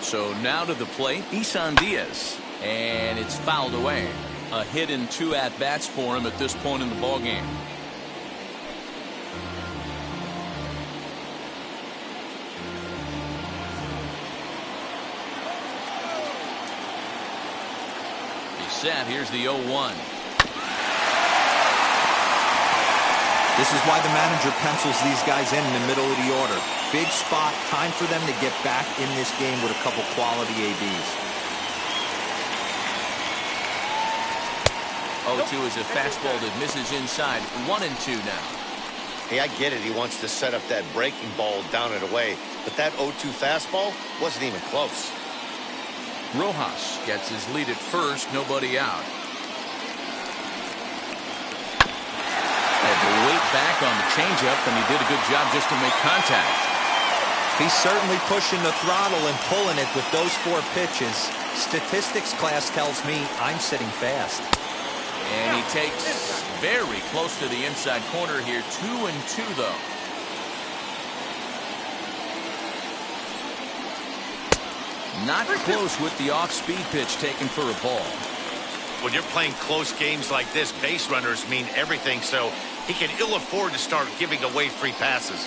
So now to the plate, Isan Diaz, and it's fouled away. A hit in 2 at-bats for him at this point in the ballgame. He's set. Here's the 0-1. This is why the manager pencils these guys in the middle of the order. Big spot, time for them to get back in this game with a couple quality ABs. 0-2 is a fastball that misses inside. 1-2 now. Hey, I get it. He wants to set up that breaking ball down and away, but that 0-2 fastball wasn't even close. Rojas gets his lead at first, nobody out. Had to wait back on the changeup, and he did a good job just to make contact. He's certainly pushing the throttle and pulling it with those 4 pitches. Statistics class tells me I'm sitting fast. And he takes very close to the inside corner here. 2-2 though. Not close with the off-speed pitch taken for a ball. When you're playing close games like this, base runners mean everything, so he can ill afford to start giving away free passes.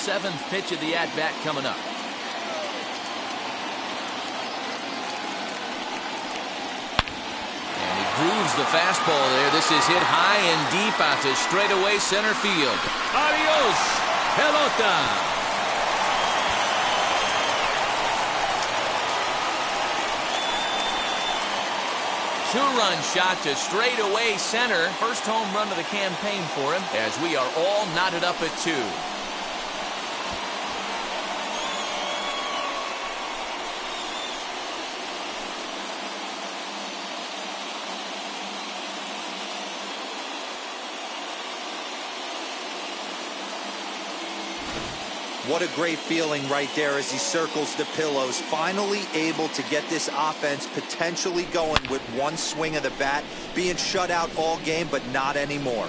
7th pitch of the at-bat coming up. And he grooves the fastball there. This is hit high and deep out to straightaway center field. Adios, pelota. Two-run shot to straightaway center. First home run of the campaign for him, as we are all knotted up at 2. What a great feeling right there as he circles the pillows. Finally able to get this offense potentially going with one swing of the bat. Being shut out all game, but not anymore.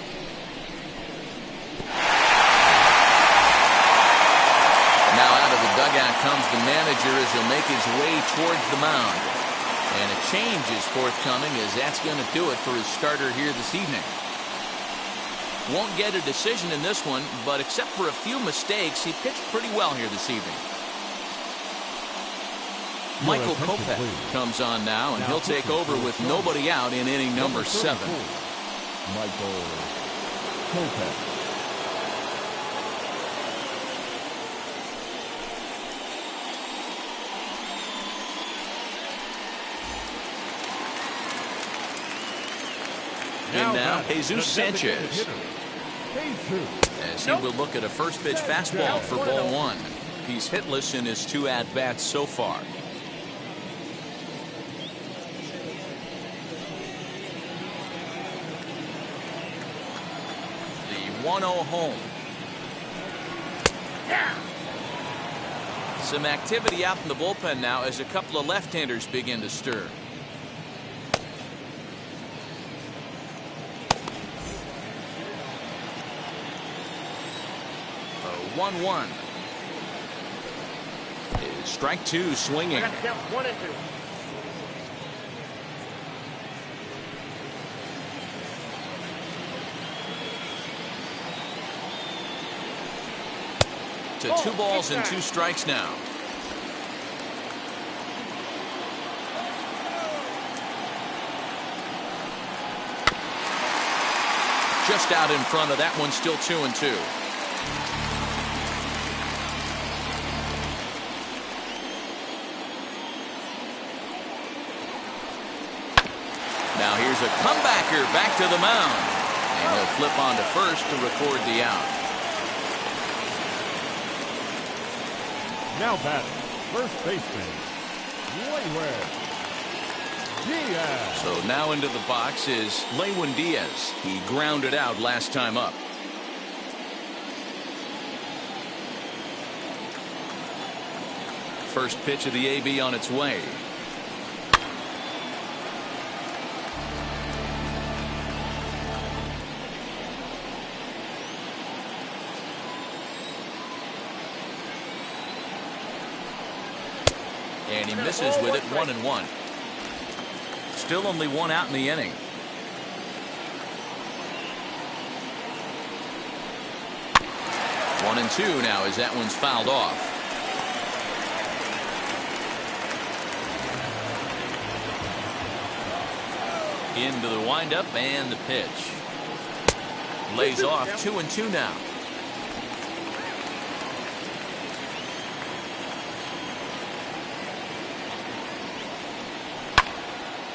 Now out of the dugout comes the manager as he'll make his way towards the mound. And a change is forthcoming, as that's going to do it for his starter here this evening. Won't get a decision in this one, but except for a few mistakes, he pitched pretty well here this evening. Michael Kopech comes on now, and he'll take over with nobody out in inning number 7. Michael Kopech. And now, Jesus Sanchez, as he will look at a first pitch fastball for ball 1. He's hitless in his 2 at-bats so far. The 1-0 home. Some activity out in the bullpen now as a couple of left-handers begin to stir. 1-1. Strike 2 swinging. I got to count 1 and 2. To 2 balls and 2 strikes now. Just out in front of that one, still 2-2. Now here's a comebacker back to the mound. And he'll flip on to first to record the out. Now batting, first baseman, Lewin Diaz. So now into the box is Lewin Diaz. He grounded out last time up. First pitch of the AB on its way. And he misses with it, 1-1. Still only 1 out in the inning. One and 2 now as that one's fouled off. Into the windup and the pitch. Lays off, 2-2 now.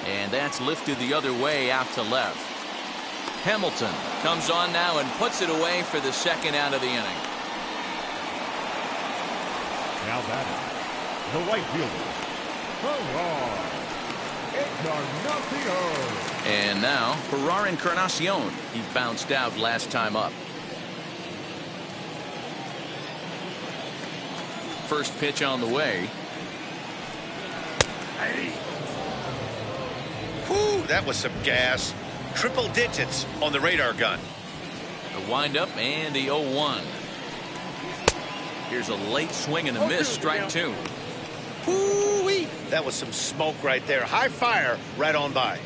And that's lifted the other way out to left. Hamilton comes on now and puts it away for the 2nd out of the inning. Now batting, the right fielder, Encarnacion. And now Farrar Encarnacion. He bounced out last time up. First pitch on the way. Whew, that was some gas. Triple digits on the radar gun. The windup and the 0-1. Here's a late swing and a miss, strike 2. Whoo-wee. That was some smoke right there. High fire right on by.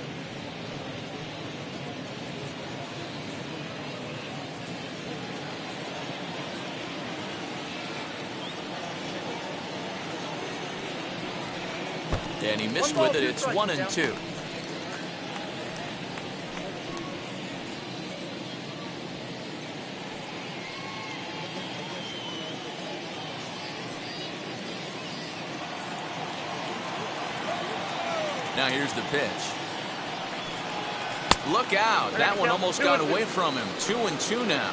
And he missed with it. It's 1-2. Now here's the pitch. Look out. That one almost got away from him. 2-2 now.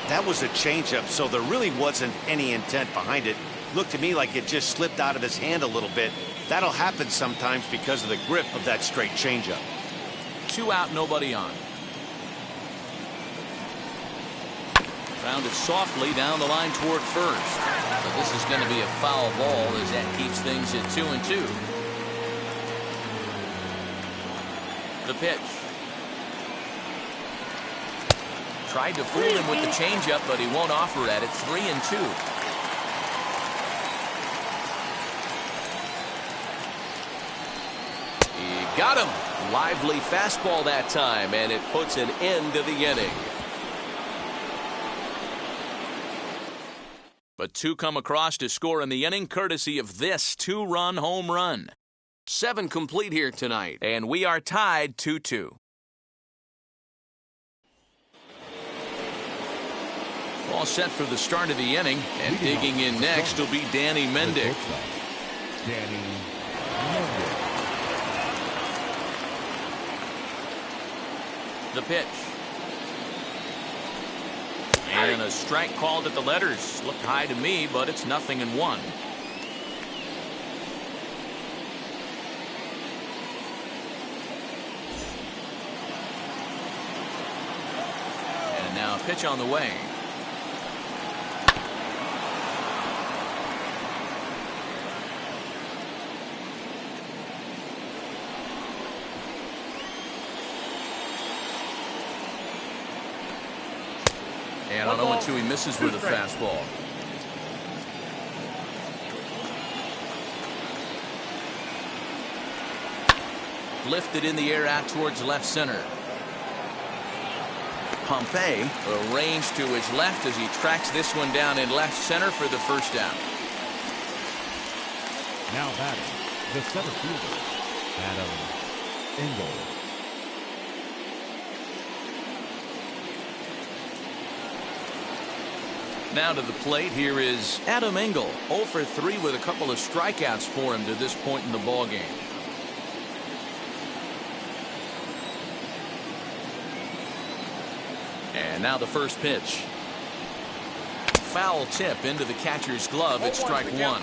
That was a changeup, so there really wasn't any intent behind it. Looked to me like it just slipped out of his hand a little bit. That'll happen sometimes because of the grip of that straight changeup. 2 out, nobody on. Grounded softly down the line toward first. So this is going to be a foul ball as that keeps things at 2-2. The pitch. Tried to fool him with the changeup, but he won't offer at it. 3-2. He got him. Lively fastball that time, and it puts an end to the inning. But 2 come across to score in the inning, courtesy of this 2-run home run. 7 complete here tonight, and we are tied 2-2. All set for the start of the inning, and digging in next will be Danny Mendick. Danny Mendick. The pitch. And a strike called at the letters. Looked high to me, but it's 0-1. And now a pitch on the way. And on 0-2, he misses with a fastball. Lifted in the air out towards left center. Pompey arranged to his left as he tracks this one down in left center for the first down. Now batting, the center fielder, Adam Engel. Now to the plate, here is Adam Engel. 0 for 3 with a couple of strikeouts for him to this point in the ballgame. And now the first pitch. Foul tip into the catcher's glove. It's strike 1.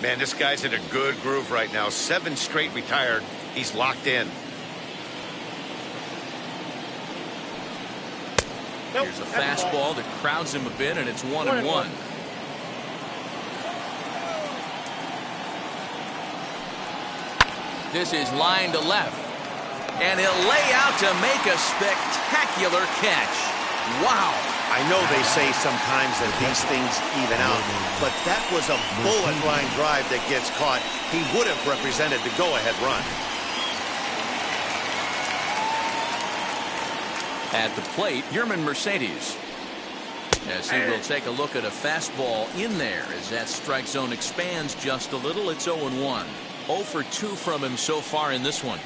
Man, this guy's in a good groove right now. 7 straight retired. He's locked in. Here's a fastball that crowds him a bit, and it's 1-1. This is line to left. And he'll lay out to make a spectacular catch. Wow. I know they say sometimes that these things even out, but that was a bullet line drive that gets caught. He would have represented the go-ahead run. At the plate, Yerman Mercedes. As he will take a look at a fastball in there as that strike zone expands just a little. It's 0-1. 0 for 2 from him so far in this one.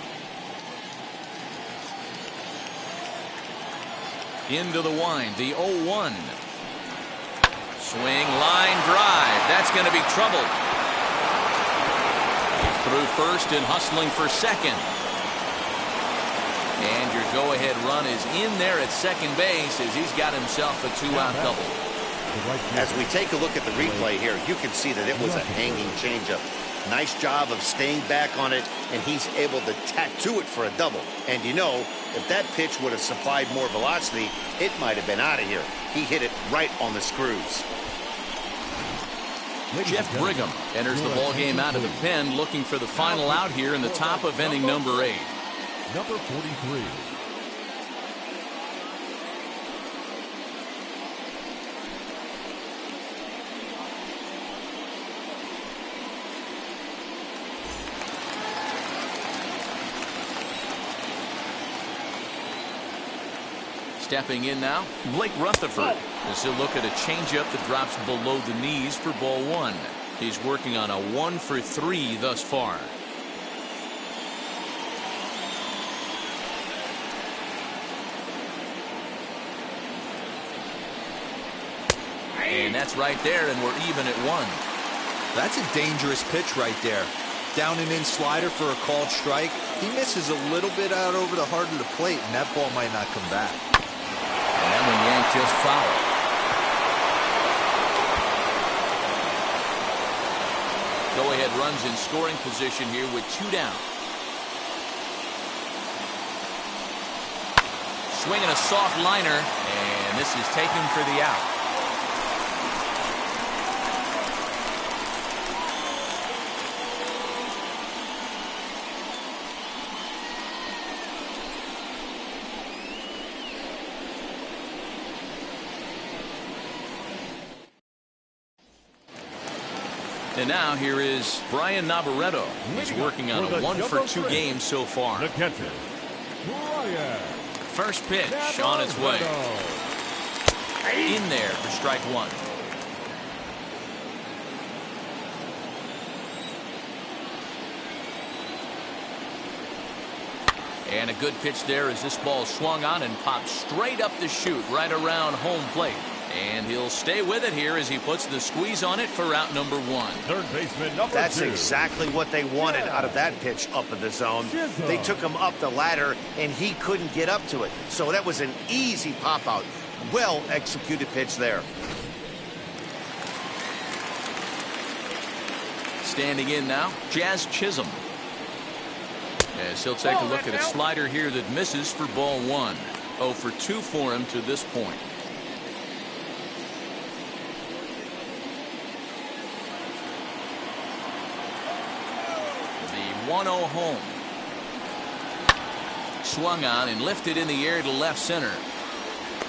Into the wind, the 0-1. Swing, line drive. That's going to be trouble. He's through first and hustling for second. And your go-ahead run is in there at second base as he's got himself a 2-out double. As we take a look at the replay here, you can see that it was a hanging changeup. Nice job of staying back on it, and he's able to tattoo it for a double. And you know, if that pitch would have supplied more velocity, it might have been out of here. He hit it right on the screws. Jeff Brigham enters the ball game out of the pen, looking for the final out here in the top of inning number 8. Number 43. Stepping in now, Blake Rutherford. As he'll look at a changeup that drops below the knees for ball 1. He's working on a 1 for 3 thus far. And that's right there, and we're even at 1. That's a dangerous pitch right there. Down and in slider for a called strike. He misses a little bit out over the heart of the plate, and that ball might not come back. And that one yanked just foul. Go-ahead runs in scoring position here with 2 down. Swinging a soft liner, and this is taken for the out. And now here is Brian Navarreto. He's working on a 1-for-2 game so far. The catcher, Brian. First pitch on its way. In there for strike 1. And a good pitch there as this ball swung on and popped straight up the chute right around home plate. And he'll stay with it here as he puts the squeeze on it for out number 1. Third baseman number 2. That's exactly what they wanted out of that pitch up in the zone. They took him up the ladder, and he couldn't get up to it. So that was an easy pop-out. Well-executed pitch there. Standing in now, Jazz Chisholm. As he'll take a look at a slider here that misses for ball 1. 0 for 2 for him to this point. The 1-0 home. Swung on and lifted in the air to left center.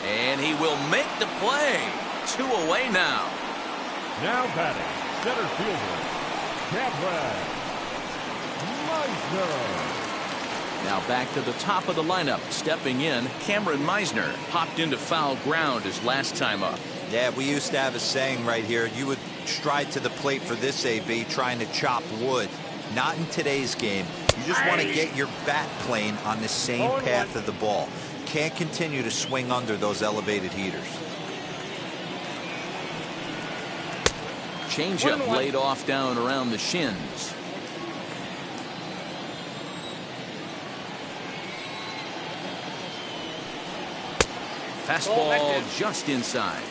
And he will make the play. 2 away now. Now batting, center fielder, Cameron Meisner. Now back to the top of the lineup. Stepping in, Cameron Meisner popped into foul ground his last time up. Yeah, we used to have a saying right here. You would stride to the plate for this AB trying to chop wood. Not in today's game. You just want to get your bat plane on the same path of the ball. Can't continue to swing under those elevated heaters. Changeup laid off down around the shins. Fastball just inside.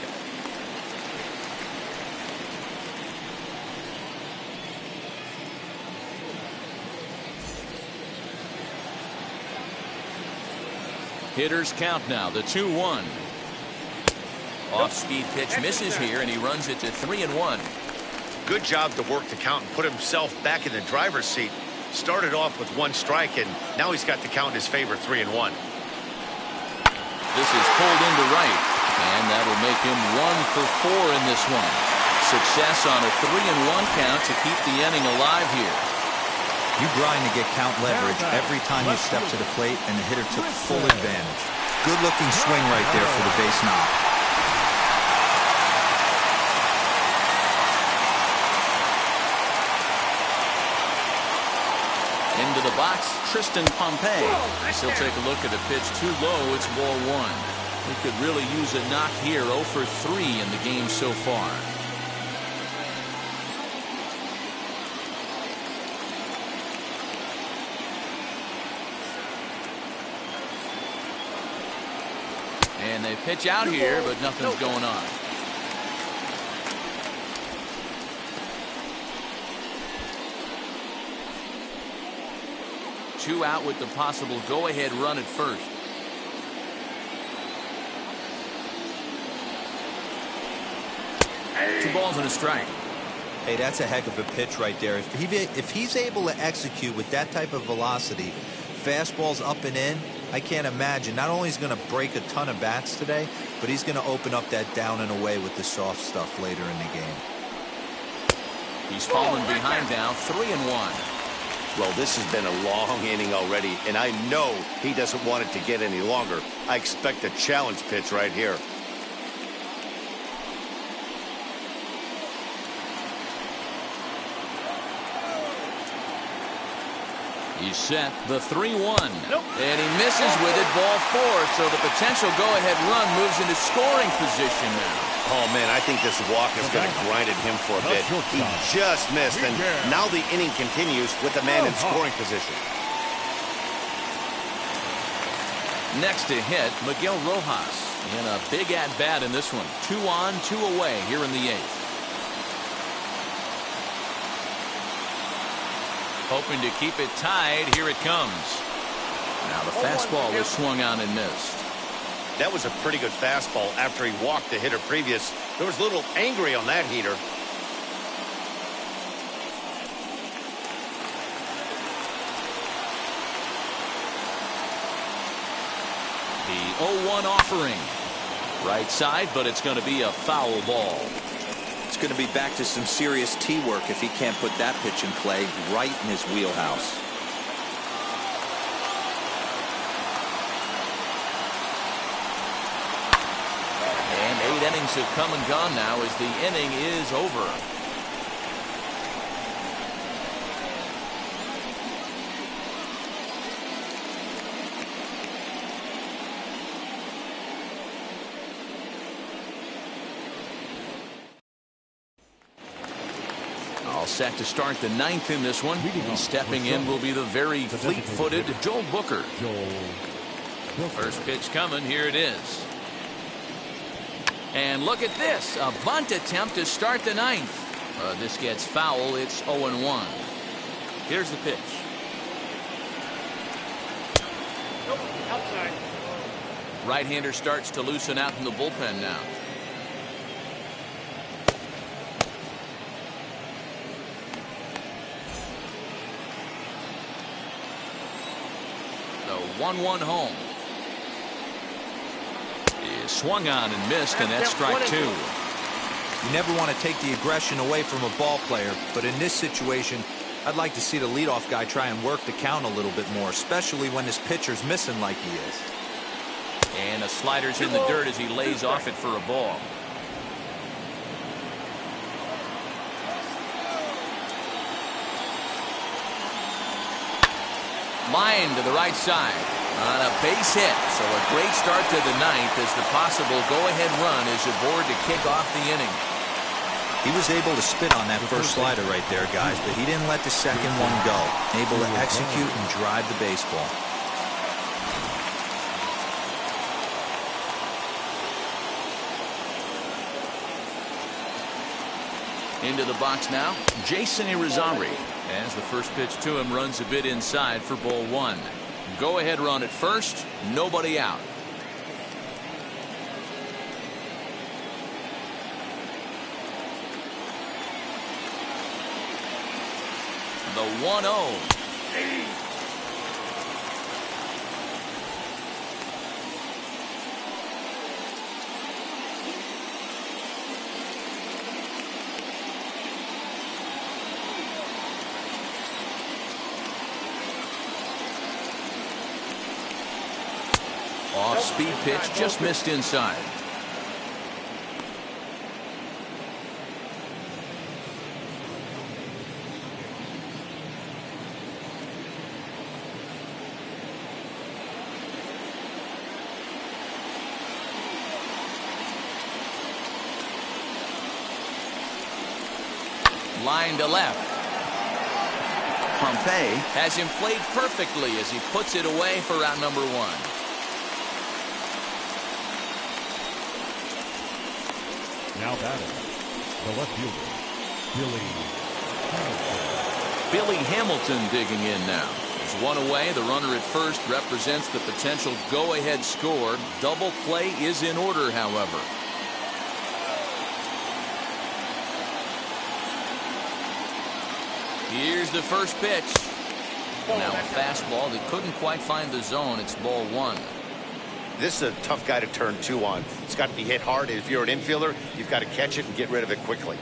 Hitters count now, the 2-1. Off-speed pitch misses here, and he runs it to 3-1. Good job to work the count and put himself back in the driver's seat. Started off with 1 strike, and now he's got the count in his favor, 3-1. This is pulled into right, and that'll make him 1 for 4 in this one. Success on a 3-1 count to keep the inning alive here. You grind to get count leverage every time you step to the plate, and the hitter took full advantage. Good-looking swing right there for the base knock. Into the box, Tristan Pompey. He'll take a look at a pitch too low. It's ball 1. He could really use a knock here. 0 for 3 in the game so far. And they pitch out here, but nothing's going on. Two out with the possible go-ahead run at first. Two balls and a strike. Hey, that's a heck of a pitch right there. If he's able to execute with that type of velocity, fastballs up and in, I can't imagine. Not only is he going to break a ton of bats today, but he's going to open up that down and away with the soft stuff later in the game. He's fallen behind now, 3-1. Well, this has been a long inning already, and I know he doesn't want it to get any longer. I expect a challenge pitch right here. He's set the 3-1. Nope. And he misses with it, ball 4. So the potential go-ahead run moves into scoring position now. Oh, man, I think this walk is going to grind at him for a bit. He just missed, and now the inning continues with the man in scoring position. Next to hit, Miguel Rojas. In a big at-bat in this one. 2 on, 2 away here in the 8th. Hoping to keep it tied. Here it comes. Now the fastball was swung on and missed. That was a pretty good fastball after he walked the hitter previous. There was a little angry on that heater. The 0-1 offering. Right side, but it's going to be a foul ball. It's going to be back to some serious tee work if he can't put that pitch in play right in his wheelhouse. And 8 innings have come and gone now as the inning is over. All set to start the 9th in this one. And stepping in will be the very fleet-footed Joel Booker. First pitch coming. Here it is. And look at this. A bunt attempt to start the 9th. This gets foul. It's 0-1. Here's the pitch. Nope. Outside. Right-hander starts to loosen out in the bullpen now. The 1-1 home. Is swung on and missed, and that's strike 2. You never want to take the aggression away from a ball player, but in this situation, I'd like to see the leadoff guy try and work the count a little bit more, especially when his pitcher's missing like he is. And a slider's in the dirt as he lays off it for a ball. Line to the right side on a base hit. So a great start to the 9th as the possible go-ahead run is aboard to kick off the inning. He was able to spit on that first slider right there, guys, but he didn't let the second one go. Able to execute and drive the baseball. Into the box now, Jason Irizarry. As the first pitch to him runs a bit inside for ball 1. Go-ahead run at first, nobody out. The 1-0. Off-speed pitch just missed inside. Line to left. Pompey has him played perfectly as he puts it away for out number 1. Now batting, the left fielder, Billy Hamilton. Billy Hamilton digging in now. There's 1 away. The runner at first represents the potential go-ahead score. Double play is in order, however. Here's the first pitch. Now a fastball that couldn't quite find the zone. It's ball 1. This is a tough guy to turn 2 on. It's got to be hit hard. If you're an infielder, you've got to catch it and get rid of it quickly.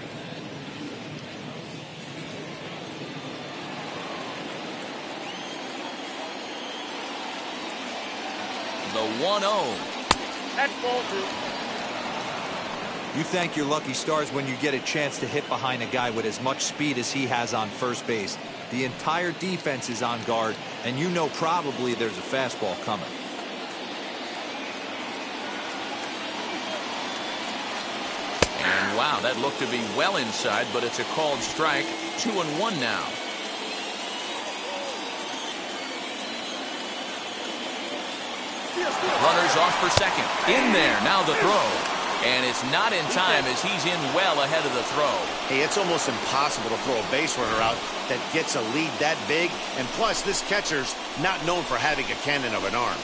The 1-0. That's ball 2. You thank your lucky stars when you get a chance to hit behind a guy with as much speed as he has on first base. The entire defense is on guard, and you know probably there's a fastball coming. And wow, that looked to be well inside, but it's a called strike. 2-1 now. Runners off for second. In there, now the throw. And it's not in time as he's in well ahead of the throw. Hey, it's almost impossible to throw a base runner out that gets a lead that big. And plus, this catcher's not known for having a cannon of an arm.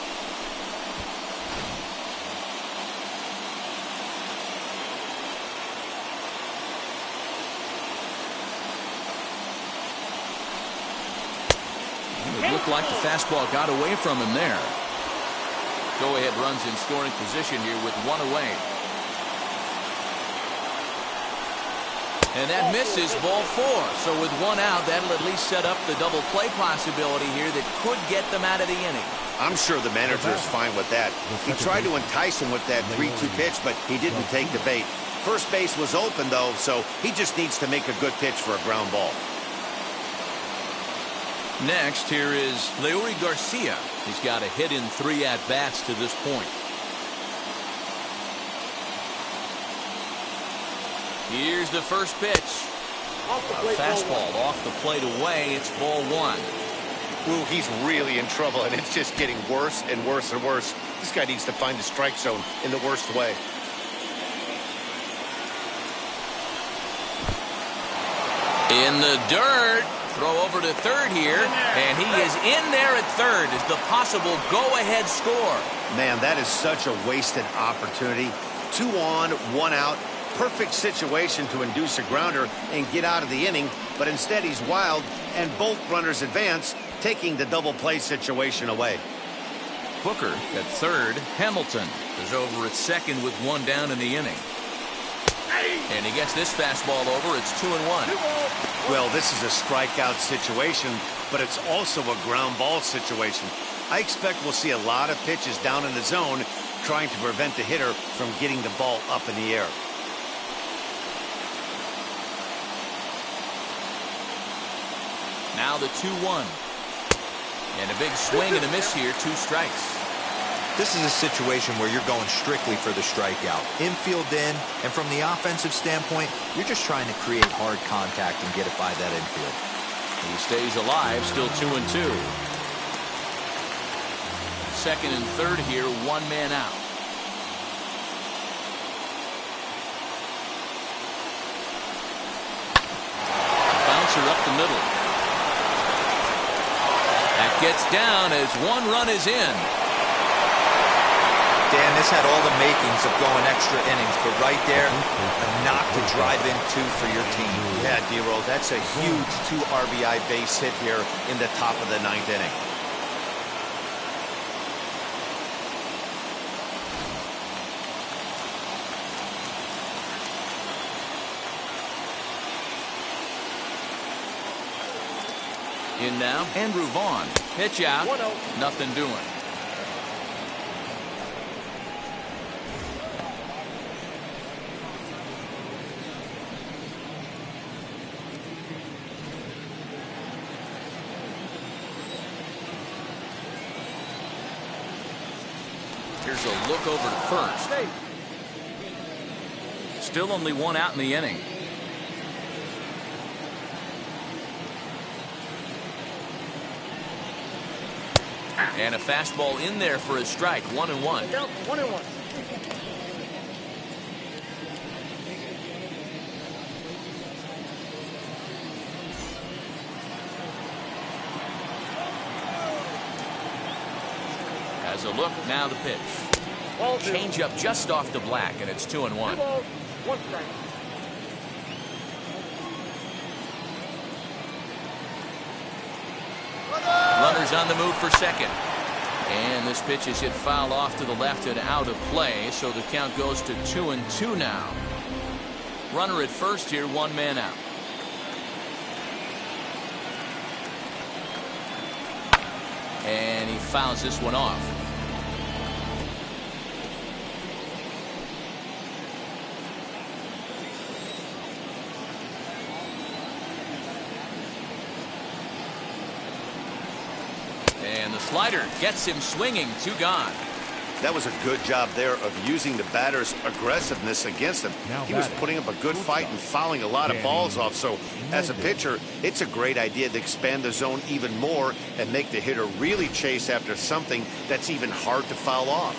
It looked like the fastball got away from him there. Go-ahead runs in scoring position here with one away. And that misses, ball 4. So with one out, that'll at least set up the double play possibility here that could get them out of the inning. I'm sure the manager is fine with that. He tried to entice him with that 3-2 pitch, but he didn't take the bait. First base was open, though, so he just needs to make a good pitch for a ground ball. Next, here is Leury Garcia. He's got a hit in 3 at-bats to this point. Here's the first pitch. A fastball off the plate away. It's ball 1. Ooh, he's really in trouble, and it's just getting worse and worse and worse. This guy needs to find the strike zone in the worst way. In the dirt. Throw over to third here, and he is in there at third as the possible go-ahead score. Man, that is such a wasted opportunity. 2 on, 1 out. Perfect situation to induce a grounder and get out of the inning, but instead he's wild, and both runners advance, taking the double play situation away. Hooker at third. Hamilton is over at second with 1 down in the inning. And he gets this fastball over. It's 2-1. Well, this is a strikeout situation, but it's also a ground ball situation. I expect we'll see a lot of pitches down in the zone trying to prevent the hitter from getting the ball up in the air. Now the 2-1. And a big swing and a miss here. 2 strikes. This is a situation where you're going strictly for the strikeout. Infield in, and from the offensive standpoint, you're just trying to create hard contact and get it by that infield. He stays alive, still 2-2. Second and third here, 1 man out. Bouncer up the middle. That gets down as 1 run is in. Dan, this had all the makings of going extra innings, but right there, a knock to drive in 2 for your team. Yeah, D-Roll, that's a huge 2 RBI base hit here in the top of the 9th inning. In now, Andrew Vaughn. Pitch out. 1-0. Nothing doing. Here's a look over to first. Still only 1 out in the inning. And a fastball in there for a strike. 1-1. 1-1. Has a look, now the pitch. Change up just off the black, and it's 2-1. 2 balls, 1 strike. Runners on the move for second. And this pitch is hit foul off to the left and out of play, so the count goes to 2-2 now. Runner at first here, 1 man out. And he fouls this one off. Slider gets him swinging. 2 gone. That was a good job there of using the batter's aggressiveness against him. He was putting up a good fight and fouling a lot of balls off. So as a pitcher, it's a great idea to expand the zone even more and make the hitter really chase after something that's even hard to foul off.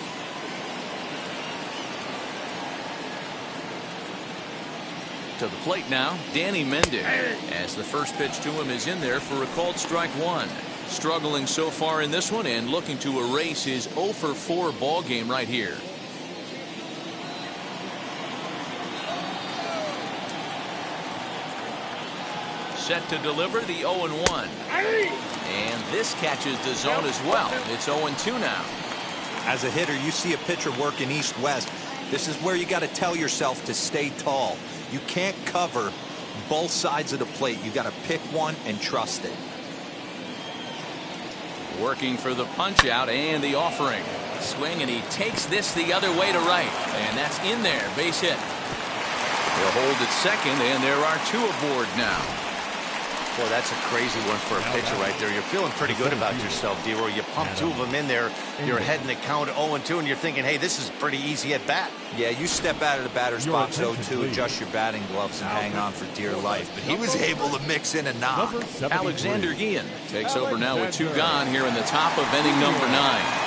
To the plate now, Danny Mendick, as the first pitch to him is in there for a called strike 1. Struggling so far in this one and looking to erase his 0 for 4 ball game right here. Set to deliver the 0-1. And this catches the zone as well. It's 0-2 now. As a hitter, you see a pitcher working east-west. This is where you got to tell yourself to stay tall. You can't cover both sides of the plate. You got to pick one and trust it. Working for the punch out and the offering. Swing, and he takes this the other way to right. And that's in there. Base hit. They'll hold at second, and there are 2 aboard now. Boy, that's a crazy one for a pitcher right there. You're feeling pretty good about yourself, D-Roy. You pump 2 of them in there. You're heading the count 0-2, and you're thinking, hey, this is pretty easy at bat. Yeah, you step out of the batter's box 0-2, adjust your batting gloves, and hang on for dear life. But he was able to mix in a knock. Alexander Guillen takes over now with 2 gone here in the top of inning number 9.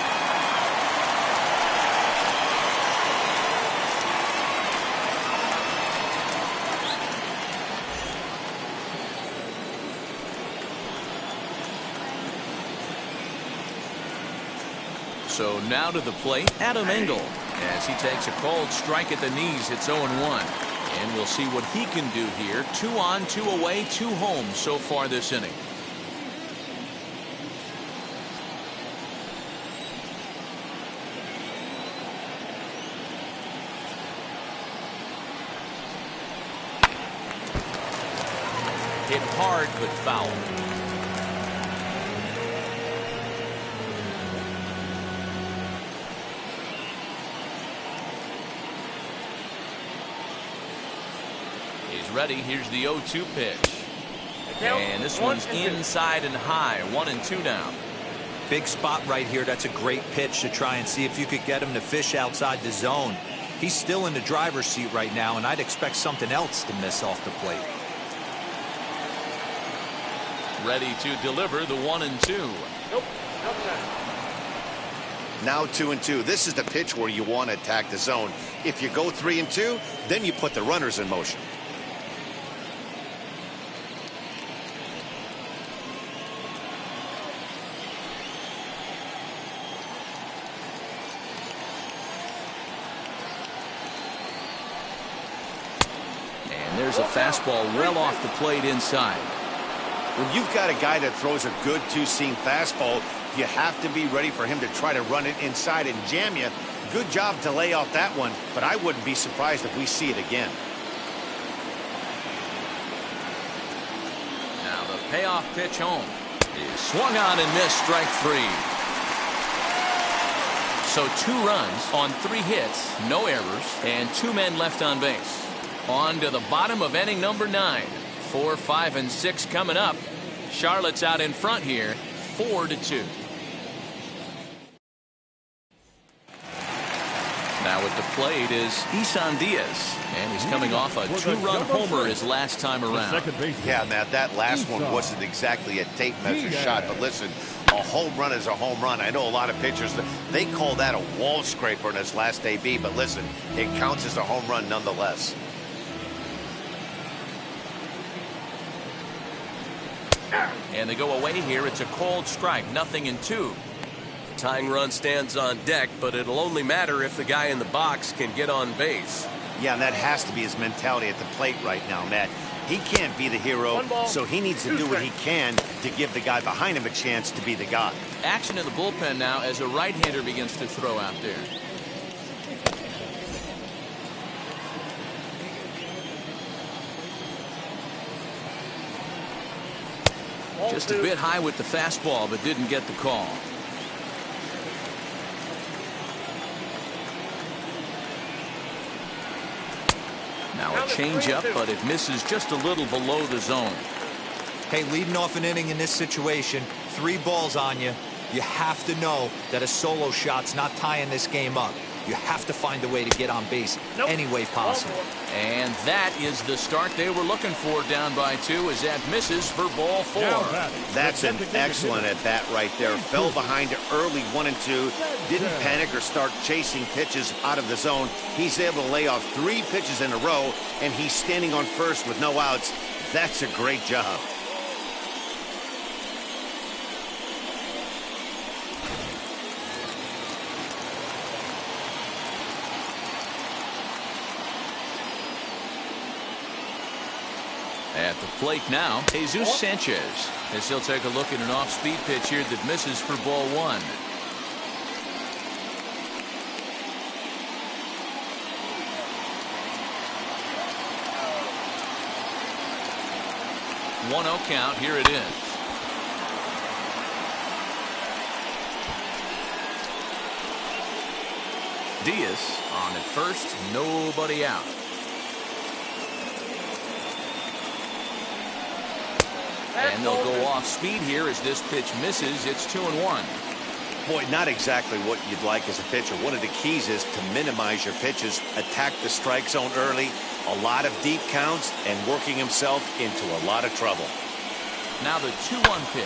So now to the plate, Adam Engel, as he takes a called strike at the knees. It's 0-1. And we'll see what he can do here. 2 on, 2 away, 2 home so far this inning. Hit hard but foul. Ready. Here's the 0-2 pitch. And this one's inside and high. 1-2 now. Big spot right here. That's a great pitch to try and see if you could get him to fish outside the zone. He's still in the driver's seat right now, and I'd expect something else to miss off the plate. Ready to deliver the 1-2. Nope. Now 2-2. This is the pitch where you want to attack the zone. If you go 3-2, then you put the runners in motion. There's a fastball well off the plate inside. When you've got a guy that throws a good 2-seam fastball, you have to be ready for him to try to run it inside and jam you. Good job to lay off that one, but I wouldn't be surprised if we see it again. Now the payoff pitch home is swung on and missed. Strike 3. So 2 runs on 3 hits, no errors, and 2 men left on base. On to the bottom of inning number 9. 4, 5, and 6 coming up. Charlotte's out in front here, 4-2. Now at the plate is Isan Diaz, and he's coming off a 2-run homer his last time around. Yeah, Matt, that last one wasn't exactly a tape measure shot, but listen, a home run is a home run. I know a lot of pitchers, they call that a wall scraper in his last AB, but listen, it counts as a home run nonetheless. And they go away here. It's a called strike. 0-2. Tying run stands on deck, but it'll only matter if the guy in the box can get on base. Yeah, and that has to be his mentality at the plate right now, Matt. He can't be the hero, so he needs to do what he can to give the guy behind him a chance to be the guy. Action in the bullpen now as a right-hander begins to throw out there. Just a bit high with the fastball, but didn't get the call. Now a changeup, but it misses just a little below the zone. Hey, leading off an inning in this situation, 3 balls on you. You have to know that a solo shot's not tying this game up. You have to find a way to get on base any way possible. And that is the start they were looking for, down by 2, as that misses for ball 4. That's an excellent at bat right there. Fell behind early 1 and 2. Didn't panic or start chasing pitches out of the zone. He's able to lay off 3 pitches in a row, and he's standing on first with no outs. That's a great job. At the plate now, Jesus Sanchez, as he'll take a look at an off-speed pitch here that misses for ball 1. One 0 count. Here it is. Diaz on at first, nobody out. And they'll go off speed here as this pitch misses. It's 2-1. Boy, not exactly what you'd like as a pitcher. One of the keys is to minimize your pitches, attack the strike zone early, a lot of deep counts, and working himself into a lot of trouble. Now the 2-1 pitch,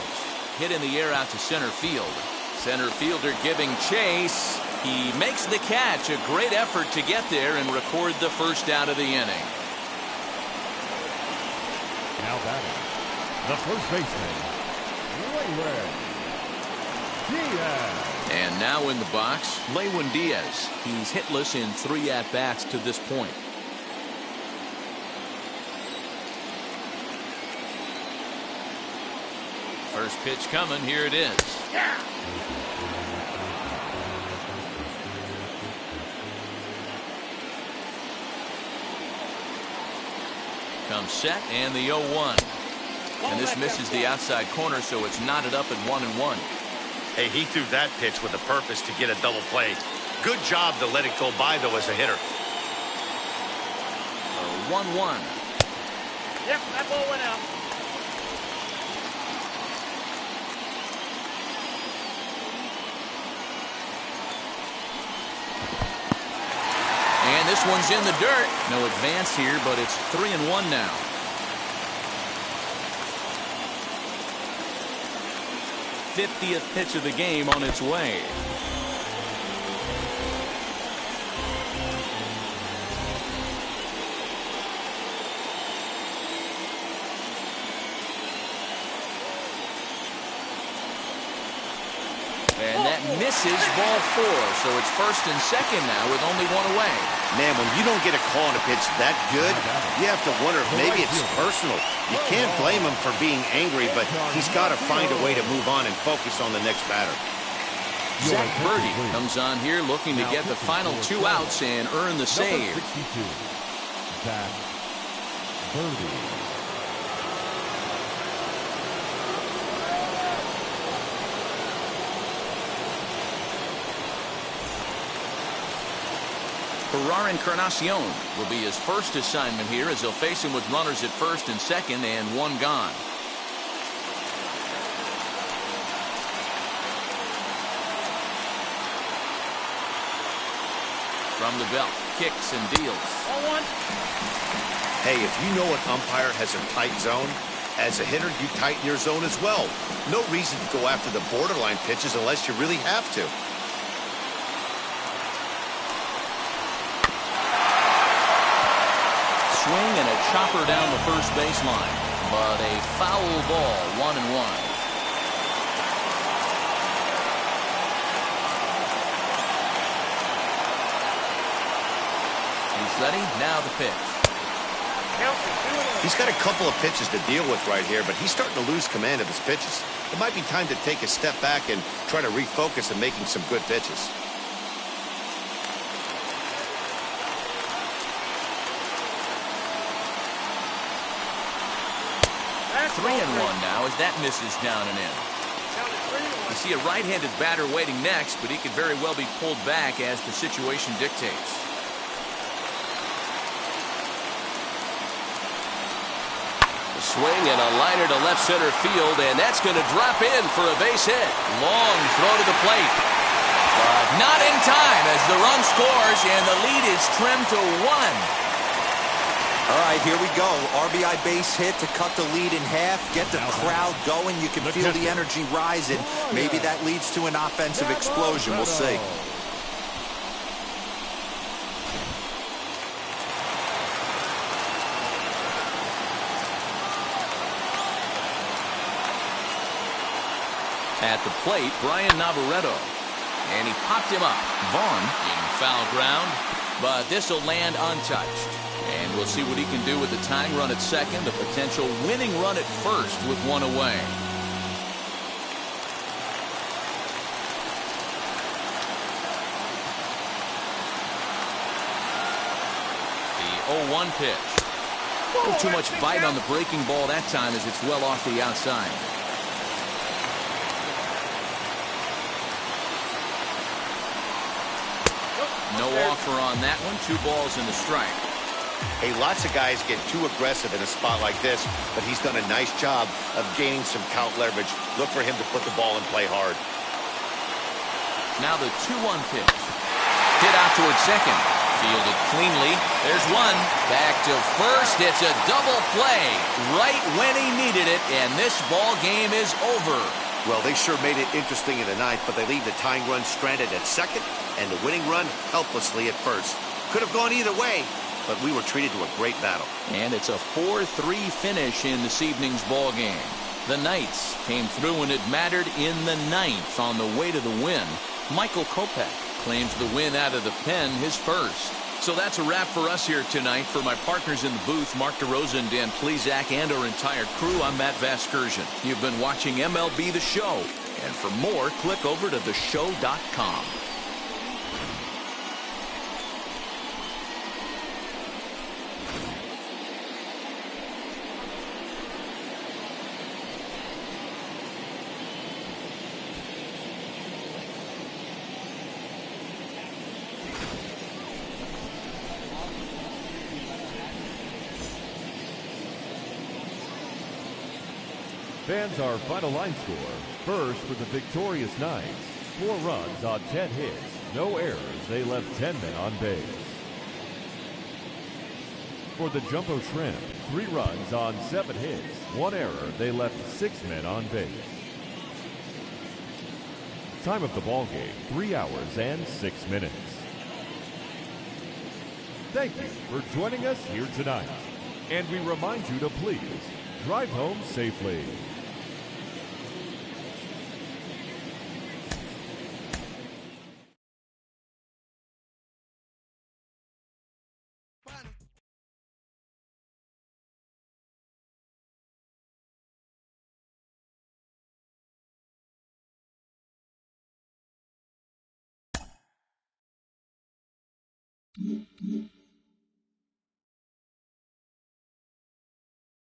hit in the air out to center field. Center fielder giving chase. He makes the catch. A great effort to get there and record the first out of the inning. Now batting, the first baseman, Lewin Diaz. And now in the box, Lewin Diaz. He's hitless in 3 at-bats to this point. First pitch coming. Here it is. Comes set, and the 0-1. And this misses the outside corner, so it's knotted up at 1-1. Hey, he threw that pitch with a purpose to get a double play. Good job to let it go by, though, as a hitter. 1-1. Yep, that ball went out. And this one's in the dirt. No advance here, but it's 3-1 now. '50th pitch of the game on its way. And that misses ball 4, so it's first and second now with only 1 away. Man, when you don't get a call on a pitch that good, you have to wonder if maybe it's personal. You can't blame him for being angry, but he's got to find a way to move on and focus on the next batter. Zach Birdie comes on here looking to get the final 2 outs and earn the save. Zach Birdie. Ferrar Encarnacion will be his first assignment here as he'll face him with runners at first and second and 1 gone. From the belt, kicks and deals. Hey, if you know an umpire has a tight zone, as a hitter, you tighten your zone as well. No reason to go after the borderline pitches unless you really have to. Swing and a chopper down the first baseline, but a foul ball, 1-1. He's ready, now the pitch. He's got a couple of pitches to deal with right here, but he's starting to lose command of his pitches. It might be time to take a step back and try to refocus on making some good pitches. 3-1 now as that misses down and in. You see a right-handed batter waiting next, but he could very well be pulled back as the situation dictates. The swing and a liner to left center field, and that's going to drop in for a base hit. Long throw to the plate. But not in time as the run scores, and the lead is trimmed to 1. All right, here we go. RBI base hit to cut the lead in half, get the crowd going. You can feel the energy rising. Maybe that leads to an offensive explosion. We'll see. At the plate, Brian Navarreto. And he popped him up. Vaughn in foul ground, but this will land untouched. And we'll see what he can do with the tying run at second, a potential winning run at first with one away. The 0-1 pitch. A little too much bite on the breaking ball that time as it's well off the outside. No offer on that one. 2 balls and a strike. Hey, lots of guys get too aggressive in a spot like this, but he's done a nice job of gaining some count leverage. Look for him to put the ball in play hard. Now the 2-1 pitch. Hit out towards second. Fielded cleanly. There's one. Back to first. It's a double play right when he needed it, and this ball game is over. Well, they sure made it interesting in the ninth, but they leave the tying run stranded at second and the winning run helplessly at first. Could have gone either way, but we were treated to a great battle. And it's a 4-3 finish in this evening's ball game. The Knights came through when it mattered in the ninth on the way to the win. Michael Kopech claims the win out of the pen, his first. So that's a wrap for us here tonight. For my partners in the booth, Mark DeRosa and Dan Plesac, and our entire crew, I'm Matt Vasgersian. You've been watching MLB The Show. And for more, click over to theshow.com. Fans, our final line score. First for the victorious Knights. 4 runs on 10 hits. No errors. They left 10 men on base. For the Jumbo Shrimp, 3 runs on 7 hits. 1 error. They left 6 men on base. Time of the ball game, 3 hours and 6 minutes. Thank you for joining us here tonight. And we remind you to please drive home safely.